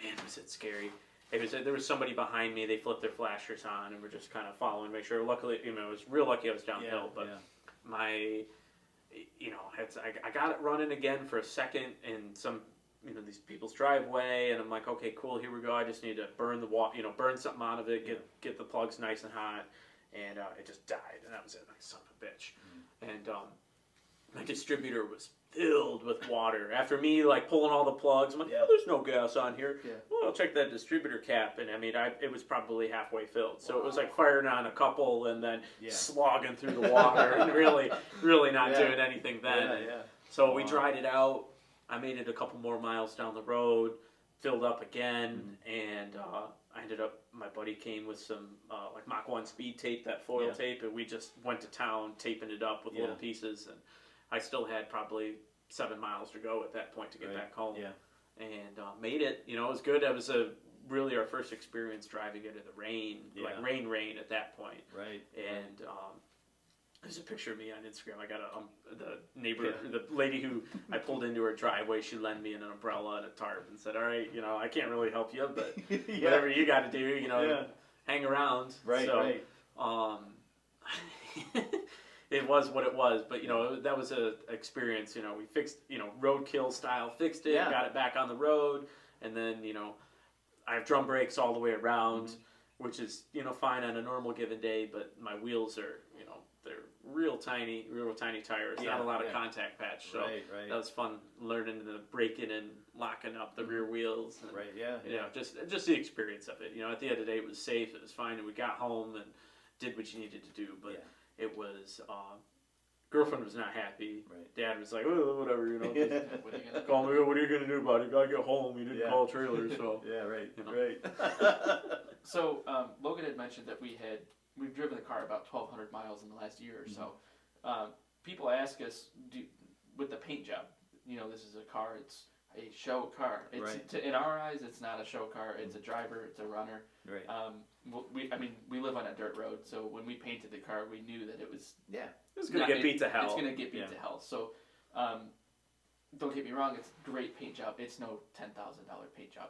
man, was it scary. There was somebody behind me, they flipped their flashers on, and were just kind of following, make sure. Luckily, it was real lucky I was downhill, but I got it running again for a second, and some these people's driveway, and I'm like, okay, cool, here we go. I just need to burn burn something out of it, get the plugs nice and hot, and it just died, and that was it. Like, son of a bitch. And my distributor was filled with water. After me like pulling all the plugs, I'm like, there's no gas on here. Well, I'll check that distributor cap, and I mean, it was probably halfway filled. So it was like firing on a couple and then slogging through the water and really not doing anything then. So we dried it out. I made it a couple more miles down the road, filled up again, and I ended up, my buddy came with some like Mach 1 speed tape, that foil tape, and we just went to town taping it up with little pieces, and I still had probably 7 miles to go at that point to get back home. And made it. It was good. That was really our first experience driving it in the rain, like rain at that point. And there's a picture of me on Instagram. I got the neighbor, the lady who I pulled into her driveway, she lent me an umbrella and a tarp and said, all right, I can't really help you, but whatever you got to do, hang around. It was what it was, but that was a experience. We fixed, roadkill style, fixed it, got it back on the road, and then I have drum brakes all the way around, which is fine on a normal given day, but my wheels are they're real tiny tires, not a lot of contact patch. So that was fun learning the braking and locking up the rear wheels. And, just the experience of it. At the end of the day, it was safe, it was fine, and we got home and did what you needed to do. But it was, girlfriend was not happy. Dad was like, oh, whatever, just call me, what are you going to do about it? You got to get home. You didn't call a trailer, so. So, Logan had mentioned that we've driven the car about 1,200 miles in the last year or so. People ask us, with the paint job, this is a car, it's a show car. It's in our eyes, it's not a show car. It's a driver, it's a runner. We live on a dirt road, so when we painted the car, we knew that it was going to get beat to hell. It's going to get beat to hell. So, don't get me wrong, it's a great paint job. It's no $10,000 paint job.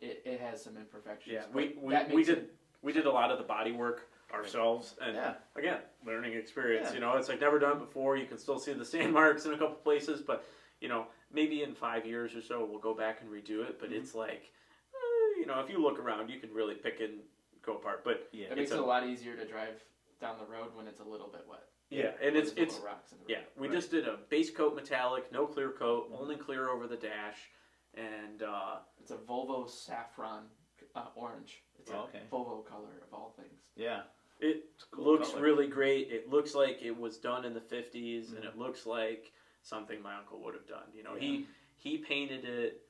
It has some imperfections. We did a lot of the body work ourselves, and again, learning experience. It's like never done before. You can still see the sand marks in a couple places, but maybe in 5 years or so we'll go back and redo it. But it's like, if you look around, you can really pick and go apart. But it makes it a lot easier to drive down the road when it's a little bit wet. And it's rocks in the road. We just did a base coat metallic, no clear coat, only clear over the dash, and it's a Volvo saffron orange. It's a Volvo color of all things. It looks really great. It looks like it was done in the 50s, and it looks like something my uncle would have done. He painted it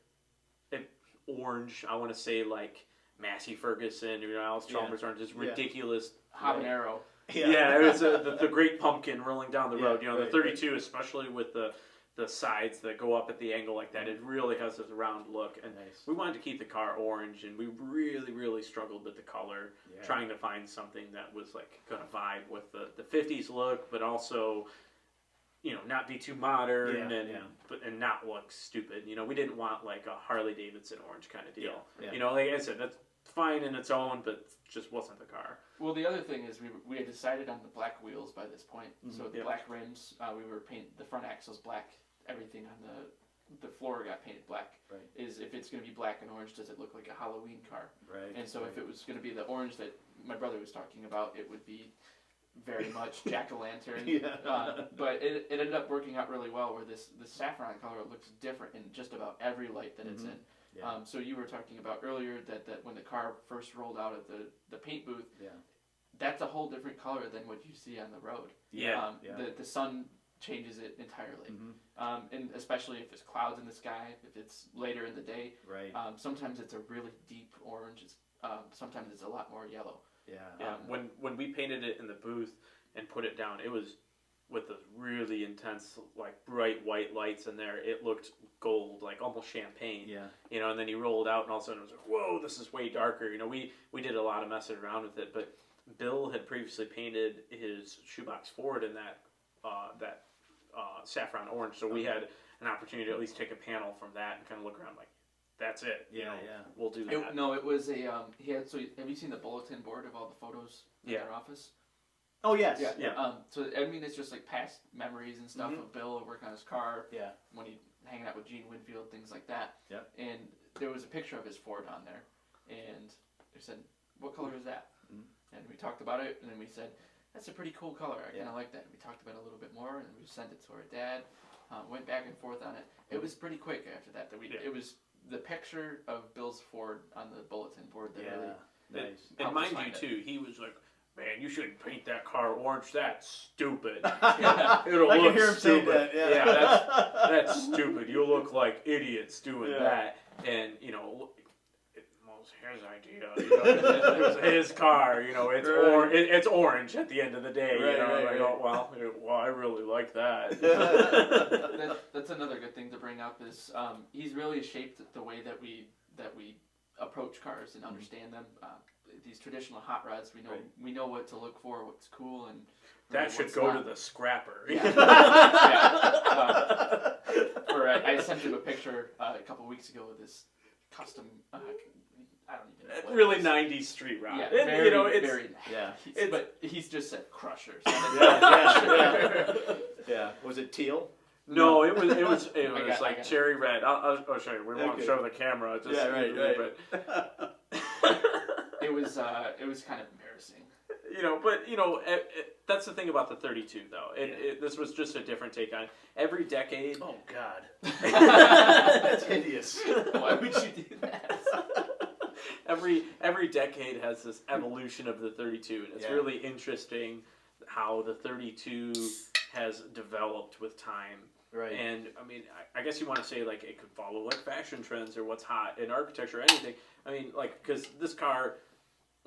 orange. I want to say like Massey Ferguson, Alice Chalmers orange, just ridiculous habanero. It was the great pumpkin rolling down the road. The 32, especially with the sides that go up at the angle like that, it really has this round look. And we wanted to keep the car orange, and we really struggled with the color, trying to find something that was like going to vibe with the 50s look, but also not be too modern and not look stupid. We didn't want like a Harley Davidson orange kind of deal. Like I said, that's fine in its own, but it just wasn't the car. Well, the other thing is we had decided on the black wheels by this point. So the black rims, we were the front axles black. Everything on the floor got painted black. Is if it's going to be black and orange, does it look like a Halloween car? And so if it was going to be the orange that my brother was talking about, it would be very much jack-o'-lantern. But it ended up working out really well, where the saffron color looks different in just about every light that it's in. So you were talking about earlier that when the car first rolled out of the paint booth, that's a whole different color than what you see on the road. The sun changes it entirely. And especially if there's clouds in the sky, if it's later in the day, sometimes it's a really deep orange. Sometimes it's a lot more yellow. When we painted it in the booth and put it down, it was with the really intense, like bright white lights in there. It looked gold, like almost champagne. And then you rolled out, and all of a sudden it was like, whoa, this is way darker. We did a lot of messing around with it, but Bill had previously painted his shoebox Ford in that saffron orange, so we had an opportunity to at least take a panel from that and kind of look around like, that's it. We'll do that. It was a he had. So have you seen the bulletin board of all the photos in their office? Oh yes. So I mean, it's just like past memories and stuff of Bill working on his car. Yeah. When he hanging hanging out with Gene Winfield, things like that. Yep. And there was a picture of his Ford on there, and they said, "What color is that?" And we talked about it, and then we said, "That's a pretty cool color. I kind of like that." And we talked about it a little bit more, and we sent it to our dad. Went back and forth on it. It was pretty quick after that. It was the picture of Bill's Ford on the bulletin board that really. Nice. And helped us mind find you, it. too, he was like, "Man, you shouldn't paint that car orange. That's stupid. Yeah. It'll I look can hear him saying stupid. that. Yeah, that's stupid. You look like idiots doing that." And it was his idea. It was his car. It's it's orange at the end of the day. Well, I really like that. That's another good thing to bring up is he's really shaped the way that we approach cars and understand them. These traditional hot rods, we know what to look for, what's cool, and that should go to the scrapper. Yeah. I sent him a picture a couple weeks ago of this custom. I don't even know. Really 90s street rod. Yeah, it's very nice. But he's just said Crusher. So yeah. Was it teal? No, it was I like got cherry red. I'll show you. We won't show the camera. Just right. But it was kind of embarrassing. That's the thing about the 32, though. This was just a different take on it. Every decade. Oh God, that's hideous. Why would you do that? Every decade has this evolution of the 32, and it's really interesting how the 32 has developed with time. Right. And I mean, I guess you want to say like it could follow like fashion trends or what's hot in architecture or anything. I mean, like, because this car,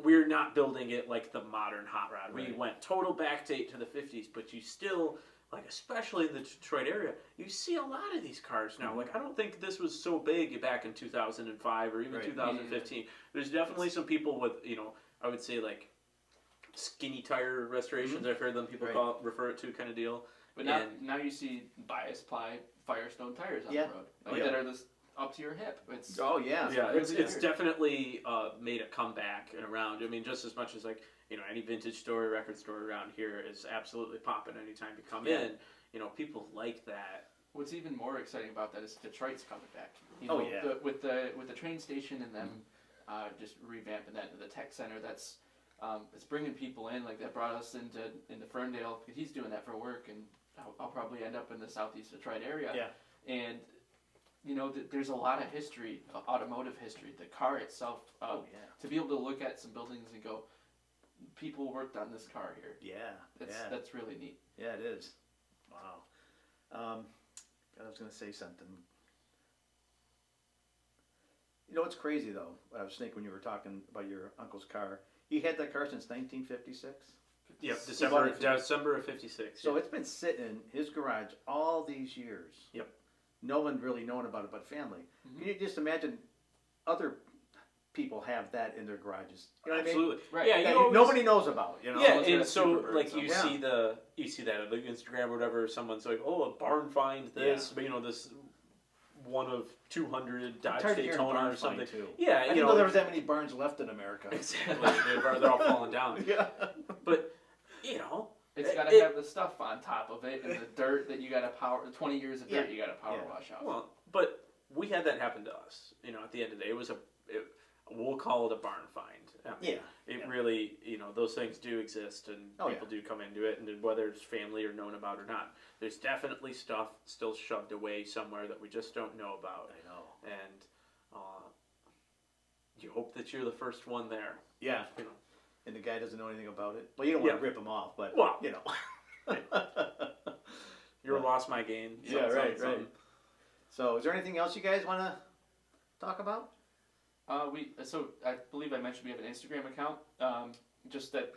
we're not building it like the modern hot rod. We went total backdate to the 50s, but you still, like, especially in the Detroit area, you see a lot of these cars now. Like, I don't think this was so big back in 2005 or even 2015. There's definitely some people with, I would say like skinny tire restorations. I've heard them people refer it to kind of deal. But now you see bias ply Firestone tires on the road that are this up to your hip. It's it's definitely made a comeback and around. I mean, just as much as like any vintage store, record store around here is absolutely popping anytime you come in. People like that. What's even more exciting about that is Detroit's coming back. With the train station and them just revamping that into the tech center. That's it's bringing people in. Like that brought us into Ferndale. He's doing that for work, and I'll probably end up in the southeast Detroit area. Yeah. And there's a lot of history, automotive history. The car itself. To be able to look at some buildings and go, people worked on this car here. Yeah. That's really neat. Yeah, it is. Wow. I was going to say something. What's crazy though? I was thinking when you were talking about your uncle's car. He had that car since 1956. Yep, December of 56. So it's been sitting in his garage all these years. Yep. No one really known about it but family. Can you just imagine other people have that in their garages? You know what Absolutely. I mean? Right. Yeah, nobody knows about. Yeah, and so like you see that on like Instagram or whatever. Someone's like, "Oh, a barn find this," but this one of 200 Dodge Daytona or something. Too. Yeah, I didn't know there was that many barns left in America. Exactly, they're all falling down. Yeah, but it's got to have the stuff on top of it and the dirt that you got to power. 20 years of dirt you got to power wash off. Well, but we had that happen to us. At the end of the day, we'll call it a barn find. It really, those things do exist, and people do come into it, and whether it's family or known about or not, there's definitely stuff still shoved away somewhere that we just don't know about. I know. And you hope that you're the first one there. Yeah. And the guy doesn't know anything about it. Well, you don't want to rip him off, but, You're lost my gain. Right. So, is there anything else you guys want to talk about? So I believe I mentioned we have an Instagram account. Just that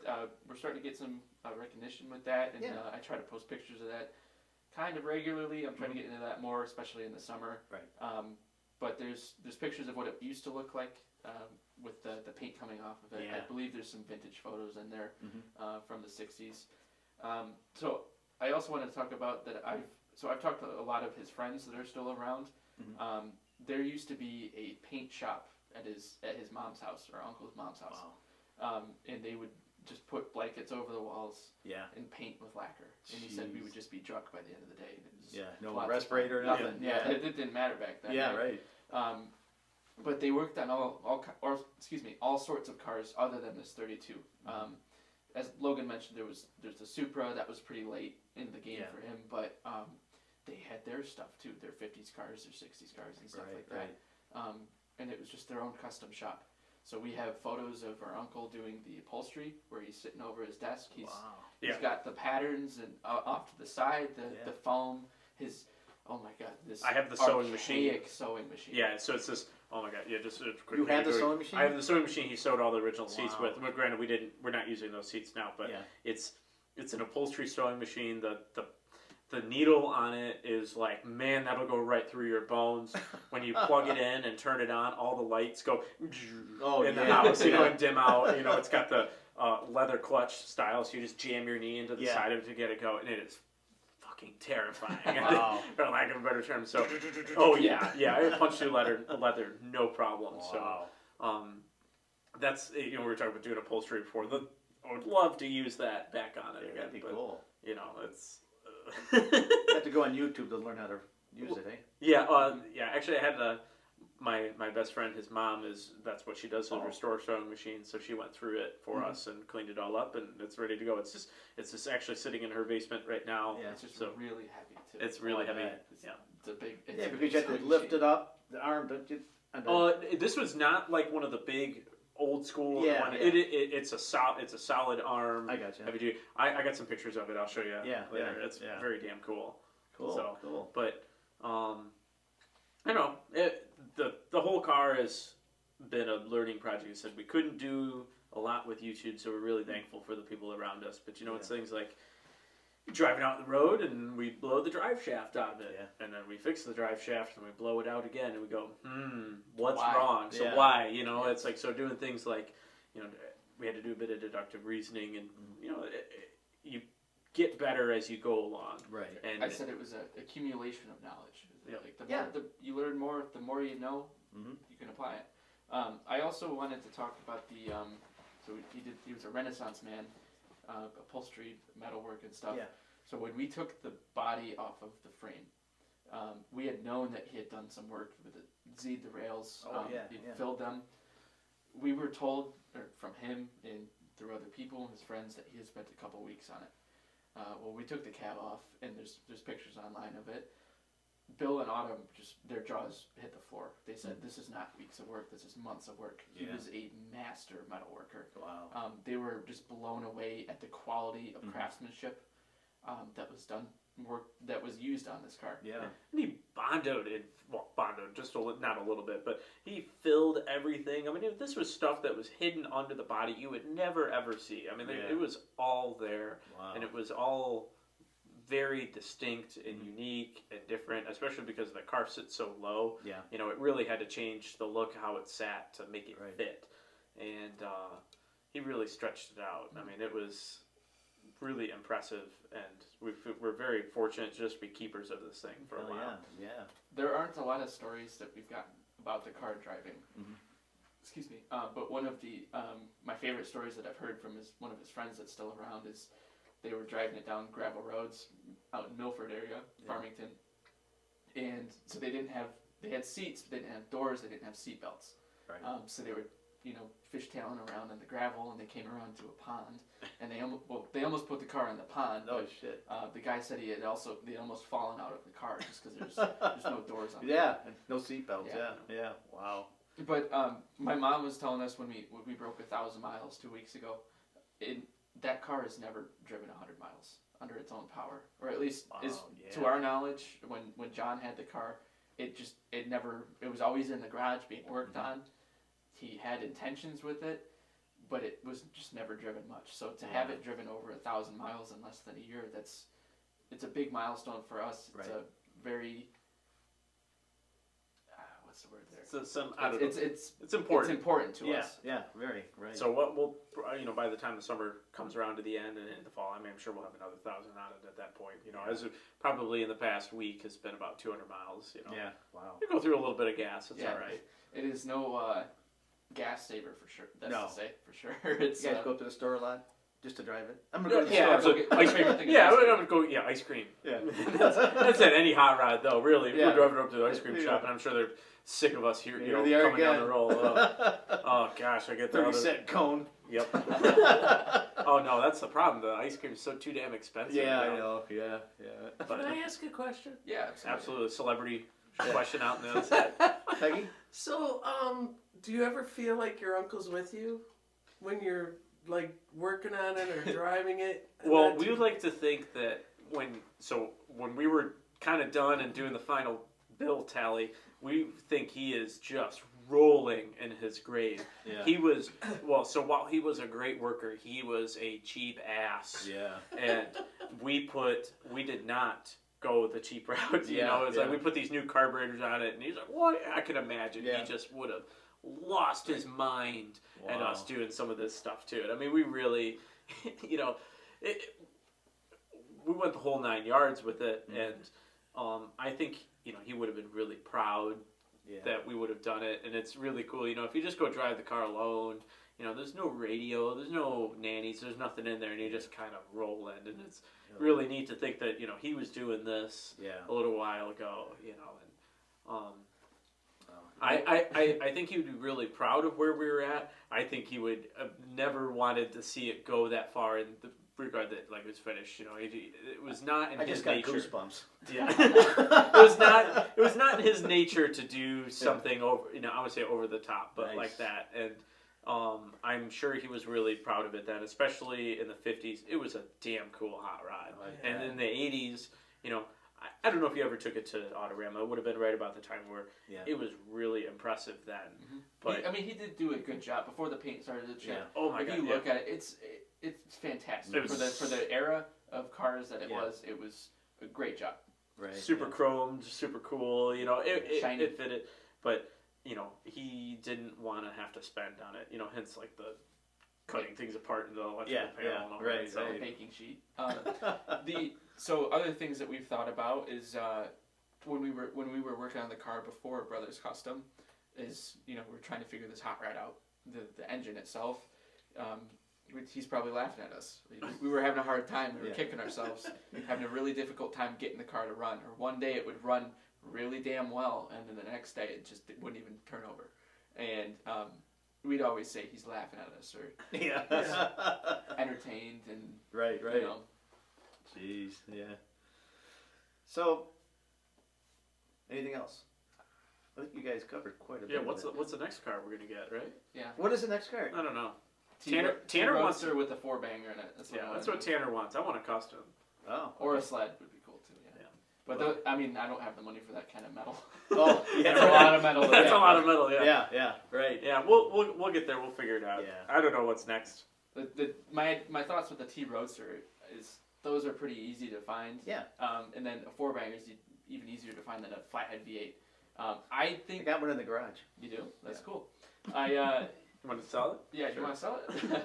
we're starting to get some recognition with that, and I try to post pictures of that kind of regularly. I'm trying to get into that more, especially in the summer. Right. But there's pictures of what it used to look like with the paint coming off of it. Yeah. I believe there's some vintage photos in there from the 60s. So I also wanted to talk about that. I've talked to a lot of his friends that are still around. There used to be a paint shop at his mom's house or uncle's mom's house, and they would just put blankets over the walls Yeah. and paint with lacquer. And he said we Jeez. would just be drunk by the end of the day. And it was Yeah. No lots of respirator, fun. nothing. Nothing. Yeah, it didn't matter back then. Yeah. Right. But they worked on all sorts of cars other than this 32. As Logan mentioned, there's the Supra that was pretty late in the game for him, but they had their stuff too, their 50s cars, their 60s cars, and stuff like that. And it was just their own custom shop. So we have photos of our uncle doing the upholstery, where he's sitting over his desk. He's got the patterns and off to the side, the foam, his. Oh my God! This I have the sewing machine. archaic sewing machine. Yeah, so it's this. Oh my God! Yeah, just a quick. You had the sewing machine? I have the sewing machine. He sewed all the original seats Wow. with. Well, granted, we're not using those seats now, but it's an upholstery sewing machine. The needle on it is like, man, that'll go right through your bones. When you plug it in and turn it on, all the lights go in the house, and dim out. It's got the leather clutch style, so you just jam your knee into the side of it to get it going, and it is fucking terrifying, for lack of a better term. So, I punched through leather, no problem. Wow. So, that's we were talking about doing upholstery before. I would love to use that back on it again. That'd be cool. It's. You have to go on YouTube to learn how to use it, eh? Yeah, actually, I had my best friend. His mom that's what she does, is restore sewing machines. So she went through it for us and cleaned it all up, and it's ready to go. It's just actually sitting in her basement right now. Yeah, it's just really heavy too. It's really heavy. It's a big. Because you have to lift it up, the arm, don't you? This was not like one of the big old school. Yeah, one. yeah. It's a solid arm. I gotcha. Heavy duty. I got some pictures of it. I'll show you later. Yeah, It's very damn cool. Cool. But I don't know. The whole car has been a learning project. I said we couldn't do a lot with YouTube, so we're really thankful for the people around us. But it's things like driving out the road and we blow the drive shaft out of it, and then we fix the drive shaft and we blow it out again, and we go, what's wrong? So why? It's like, so doing things like, we had to do a bit of deductive reasoning, and you get better as you go along. Right. And I said it was an accumulation of knowledge. Yeah. Like you learn more, the more you know, you can apply it. I also wanted to talk about so he was a Renaissance man, upholstery, metalwork and stuff. Yeah. So when we took the body off of the frame, we had known that he had done some work with it, Z'd the rails, he filled them. We were told from him and through other people and his friends that he had spent a couple weeks on it. Well, we took the cab off, and there's pictures online of it. Bill and Autumn, their jaws hit the floor. They said, "This is not weeks of work. This is months of work." He was a master metal worker. Wow. They were just blown away at the quality of craftsmanship that was done, work that was used on this car. Yeah. And he bondoed just not a little bit, but he filled everything. I mean, this was stuff that was hidden under the body you would never ever see. I mean, it was all there, and it was all very distinct and unique and different, especially because the car sits so low. Yeah. It really had to change the look, how it sat, to make it fit. And he really stretched it out. I mean, it was really impressive, and we're very fortunate to just be keepers of this thing for a while. Yeah. There aren't a lot of stories that we've gotten about the car driving. Excuse me. But one of the my favorite stories that I've heard from one of his friends that's still around is they were driving it down gravel roads out in Milford area, Farmington, and so they had seats, but they didn't have doors, they didn't have seat belts. Right. So they were fishtailing around in the gravel, and they came around to a pond, and they almost put the car in the pond. Oh but, shit. The guy said they'd almost fallen out of the car just because there's no doors on it. Yeah, and no seatbelts. Yeah. Wow. But my mom was telling us when we broke 1,000 miles 2 weeks ago, that car has never driven 100 miles under its own power, or at least to our knowledge. When John had the car, it was always in the garage being worked on. He had intentions with it, but it was just never driven much. So to have it driven over 1,000 miles in less than a year, it's a big milestone for us. It's a very what's the word there? It's important. It's important to us. Yeah, very right. So what we'll by the time the summer comes around to the end and in the fall, I'm sure we'll have another 1,000 on it at that point. As probably in the past week has been about 200 miles. Yeah. Wow. You go through a little bit of gas. It's all right. It is no gas saver for sure. That's to say for sure. It's, you guys go to the store a lot? just to drive it? I'm gonna go to the Yeah, store. absolutely. Go get- my favorite thing is Yeah, ice I'm cream. gonna go. Yeah, ice cream. Yeah. That's at any hot rod though. Really, Yeah. we're driving up to the ice cream Yeah. shop, and I'm sure they're sick of us here. You Here know, they are coming down again. the roll. Oh gosh, I get the 30-cent cone. Yep. Oh no, that's the problem. The ice cream's so too damn expensive. Yeah, you I know. Yeah, yeah. But Can I ask a question? Yeah, absolutely, celebrity question out in the other side. Peggy? So, do you ever feel like your uncle's with you when you're like working on it or driving it? Well, And we that would like to think that when we were kind of done and doing the final bill tally, we think he is just rolling in his grave. Yeah. He was so while he was a great worker, he was a cheap ass. Yeah. And we did not go the cheap route. You Yeah, know, it's yeah. like we put these new carburetors on it, and he's like, "What?" I can imagine Yeah. he just would have lost his mind at Wow. us doing some of this stuff to it. I mean, we really, you know, we went the whole 9 yards with it, and I think he would have been really proud that we would have done it, and it's really cool. You know, if you just go drive the car alone, there's no radio, there's no nannies, there's nothing in there, and you just kind of roll in, and it's really neat to think that he was doing this a little while ago. And I think he would be really proud of where we were at. I think he would have never wanted to see it go that far in the regard that it was finished. It was not in I his just got nature. goosebumps. Yeah, it was not in his nature to do something over. I would say over the top, but Nice. like that. And I'm sure he was really proud of it then, especially in the 50s. It was a damn cool hot rod. And in the 80s, I don't know if you ever took it to Autorama. It would have been right about the time where it was really impressive then. Mm-hmm. But he did do a good job before the paint started to chip. oh my if god, you look at it, it's fantastic It was- for the era of cars that it was. It was a great job. Right. super chromed, super cool. It Shiny. it fitted, but he didn't want to have to spend on it. Hence like the cutting things apart in the electrical panel and all right, that. So The baking sheet. So other things that we've thought about is when we were working on the car before Brothers Custom, is we're trying to figure this hot rod out, the engine itself. He's probably laughing at us. We were having a hard time. We were kicking ourselves, having a really difficult time getting the car to run. Or one day it would run really damn well, and then the next day it just wouldn't even turn over. And we'd always say he's laughing at us or entertained and Right. Jeez. Yeah. So, anything else? I think you guys covered quite a bit. yeah, of what's it. the next car we're gonna get, right? What is the next car? I don't know. Tanner Tanner wants Roadster with a 4-banger in it. That's what I That's wanna what do. Tanner wants. I want a custom. Oh. Or a sled would be cool too. Yeah. But I don't have the money for that kind of metal. Oh, That's a lot of metal. That's a lot of metal. Yeah. Yeah. Right. Yeah, we'll get there. We'll figure it out. Yeah. I don't know what's next. My thoughts with the T Roadster is those are pretty easy to find. Yeah. And then a 4-banger is even easier to find than a flathead V8. I I think got one in the garage. you do. That's Yeah. cool. You want to sell it? Yeah, do you want to sell it?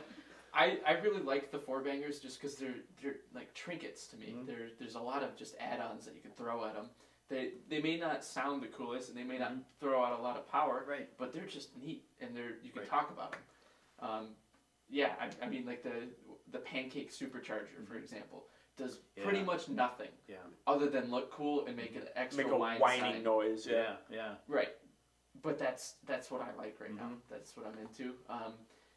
I really like the 4-bangers just because they're like trinkets to me. Mhm. There's a lot of just add-ons that you can throw at them. They may not sound the coolest and they may not throw out a lot of power, Right. but they're just neat and you can Right. talk about them. I mean like the pancake supercharger, for example, does pretty much nothing other than look cool and make an extra Make a whine whining sign. noise. Yeah. Right. But that's what I like right now. Mhm. That's what I'm into.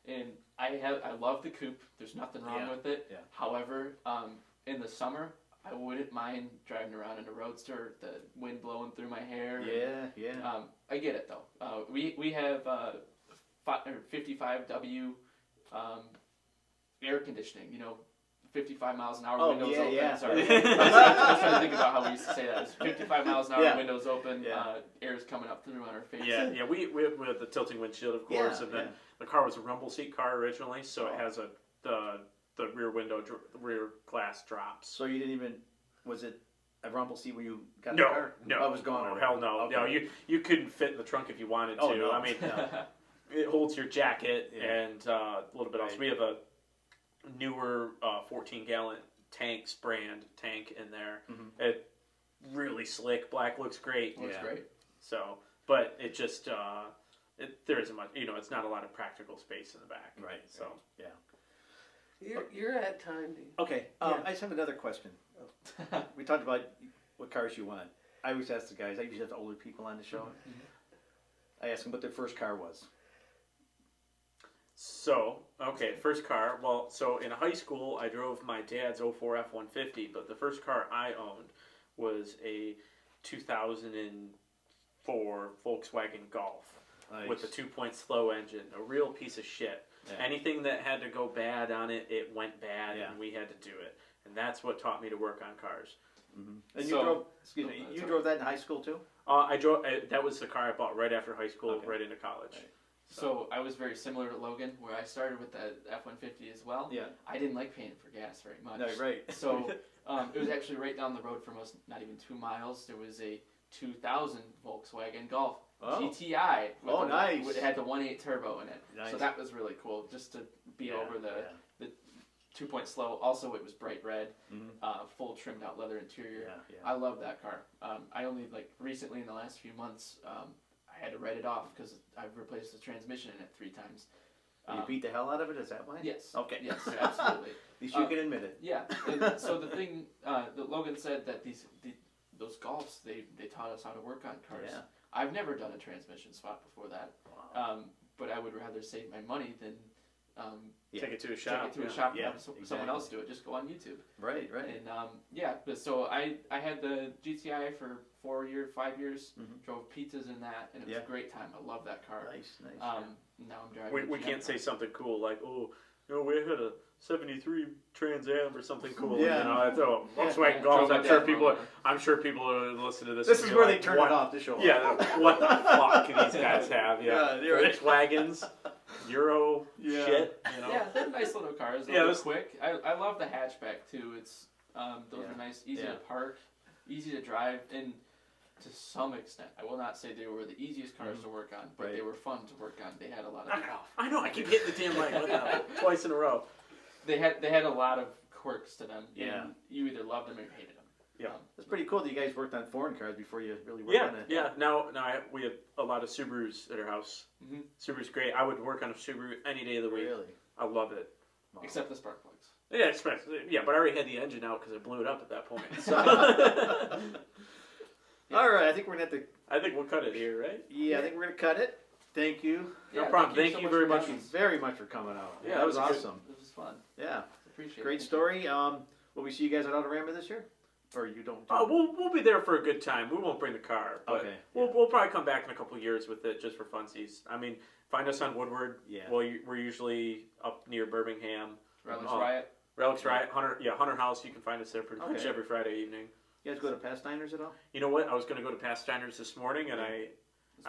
And I love the coupe. There's nothing wrong with it. Yeah. However, in the summer, I wouldn't mind driving around in a Roadster, the wind blowing through my hair. Yeah. I get it though. We have 55W air conditioning. 55 miles an hour, Oh, windows yeah, open. yeah. Sorry. I was trying to think about how we used to say that. It's 55 miles an hour, Yeah. windows open, Yeah. air's coming up through on our face. Yeah. We had the tilting windshield, of course, Yeah, and then yeah. the car was a rumble seat car originally, so it Oh. has the rear window, rear glass drops. So you didn't even, was it a rumble seat when you got No, the car? no, Oh, it was gone no, already. hell no. Okay. No, you couldn't fit in the trunk if you wanted to. Oh, no. I mean, No. it holds your jacket Yeah. and a little bit else. Right. We have a newer 14-gallon tanks brand tank in there. Mhm. It really slick. Black looks great. Looks Yeah. great. So, but it just there isn't much. It's not a lot of practical space in the back. Right. So Yeah. You're at time, Dean. Okay, Yeah. I just have another question. We talked about what cars you want. I always ask the guys, I usually have the older people on the show. I ask them what their first car was. So, okay, first car. Well, so in high school, I drove my dad's 04 F-150, but the first car I owned was a 2004 Volkswagen Golf with a 2-point slow engine, a real piece of shit. Yeah. Anything that had to go bad on it, it went bad, Yeah. and we had to do it. And that's what taught me to work on cars. And you So- drove, excuse me, you drove that in high school too? I drove. That was the car I bought right after high school, Okay. right into college. Right. So I was very similar to Logan, where I started with the F-150 as well. Yeah. I didn't like paying for gas very much. No, right. So it was actually right down the road from us, not even 2 miles. There was a 2000 Volkswagen Golf GTI. Oh, nice. It had the 1.8 turbo in it. Nice. So that was really cool, just to be Yeah, over the yeah. 2-point slow. Also, it was bright red, Mhm. full trimmed out leather interior. Yeah, yeah. I love that car. I only, recently in the last few months, I had to write it off because I've replaced the transmission in it 3 times. You beat the hell out of it, is that why? Yes. Okay. Yes, absolutely. At least you can admit it. Yeah. And so the thing that Logan said that those Golfs, they taught us how to work on cars. Yeah. I've never done a transmission swap before that. Wow. But I would rather save my money than Yeah. Take it to a take shop. it to a shop and Yeah, have someone exactly. else do it. Just go on YouTube. Right, right. And but so I had the GTI for 5 years. Mhm. Drove pizzas in that, and it was Yeah. a great time. I love that car. Nice, nice. Now I'm driving. We a can't GM say car. something cool like, oh, we had a 73 Trans Am or something cool. Yeah. You know, it's a Volkswagen Yeah, Golf. drove I'm my sure dad people. over. I'm sure people are listening to this. This and is be where like, they turn what? it off, the show. Yeah, what the fuck can these guys have? Yeah, Yeah, you're right. Volkswagens, Euro Yeah. shit. You know. Yeah, they're nice little cars. Yeah, Yeah, this- quick. I love the hatchback too. It's those Yeah. are nice, easy Yeah. to park, easy to drive, and to some extent, I will not say they were the easiest cars to work on, but Right. they were fun to work on. They had a lot Knock of it off. I know. I keep hitting the damn mic twice in a row. they had a lot of quirks to them. Yeah. And you either loved them or you hated them. Yeah. It's pretty cool that you guys worked on foreign cars before you really worked on Yeah, it. yeah. Now we have a lot of Subarus at our house. Mhm. Subaru's great. I would work on a Subaru any day of the week. Really? I love it. Wow. Except the spark plugs. Yeah, yeah, but I already had the engine out because I blew it up at that point. So All right, I think we're gonna have to. I think we'll cut it here, right? Yeah, I think we're gonna cut it. Thank you No problem. Thank you very for much. having us. very much for coming out. Yeah, that was it was a good- awesome. This was fun. Yeah, Appreciate it. great Thank story. Will we see you guys at Autorama this year, or you don't? Do We'll be there for a good time. We won't bring the car, but Okay, we'll probably come back in a couple of years with it just for funsies. I mean, find us on Woodward. Yeah. Well, we're usually up near Birmingham. you. Relics Oh. Riot. Relics Riot, Hunter House. You can find us there pretty much Okay. every Friday evening. You guys go to Past Diners at all? You know what? I was going to go to Past Diners this morning, and I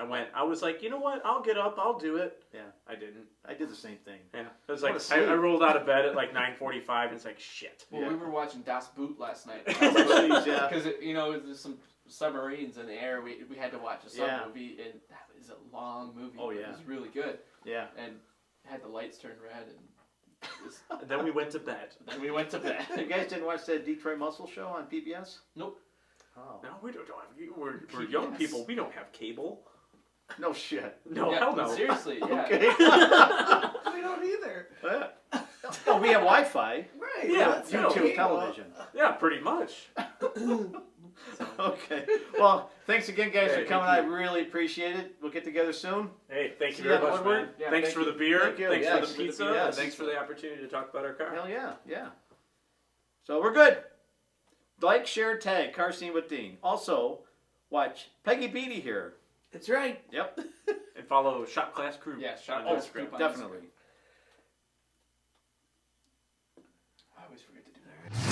went. I was like, you know what? I'll get up. I'll do it. Yeah. I didn't. I did the same thing. Yeah. It was What like a sleep. I rolled out of bed at like 9:45, and it's like shit. Well, Yeah. we were watching Das Boot last night. Jeez, yeah. Because, there's some submarines in the air. We had to watch a sub Yeah. movie, and that was a long movie. Oh, but yeah. It was really good. Yeah. And had the lights turn red, and it was, And then we went to bed. then we went to You bed. guys didn't watch that Detroit Muscle Show on PBS? Nope. Oh. No, we don't have. We're young PBS. people. We don't have cable. No shit. No, Yeah, hell no. Seriously, yeah. Okay. We don't either. Oh, we have Wi-Fi. Right. Yeah, that's no, no YouTube cable. television. Yeah, pretty much. Okay. Well, thanks again, guys, Hey, for coming. thank I really appreciate it. We'll get together soon. Hey, thank See you you very at much, Woodward. man. Yeah, thanks thank for the you. beer. Thank you. Thanks Yes, for for the the pizza. yes. And thanks for the opportunity to talk about our car. Hell yeah, yeah. So we're good. Like, share, tag, Car Scene with Dean. Also, watch Peggy Beatty here. That's right. Yep. And follow Shop Class Crew. Yeah, Shop on Class Instagram. Crew. Definitely. I always forget to do that.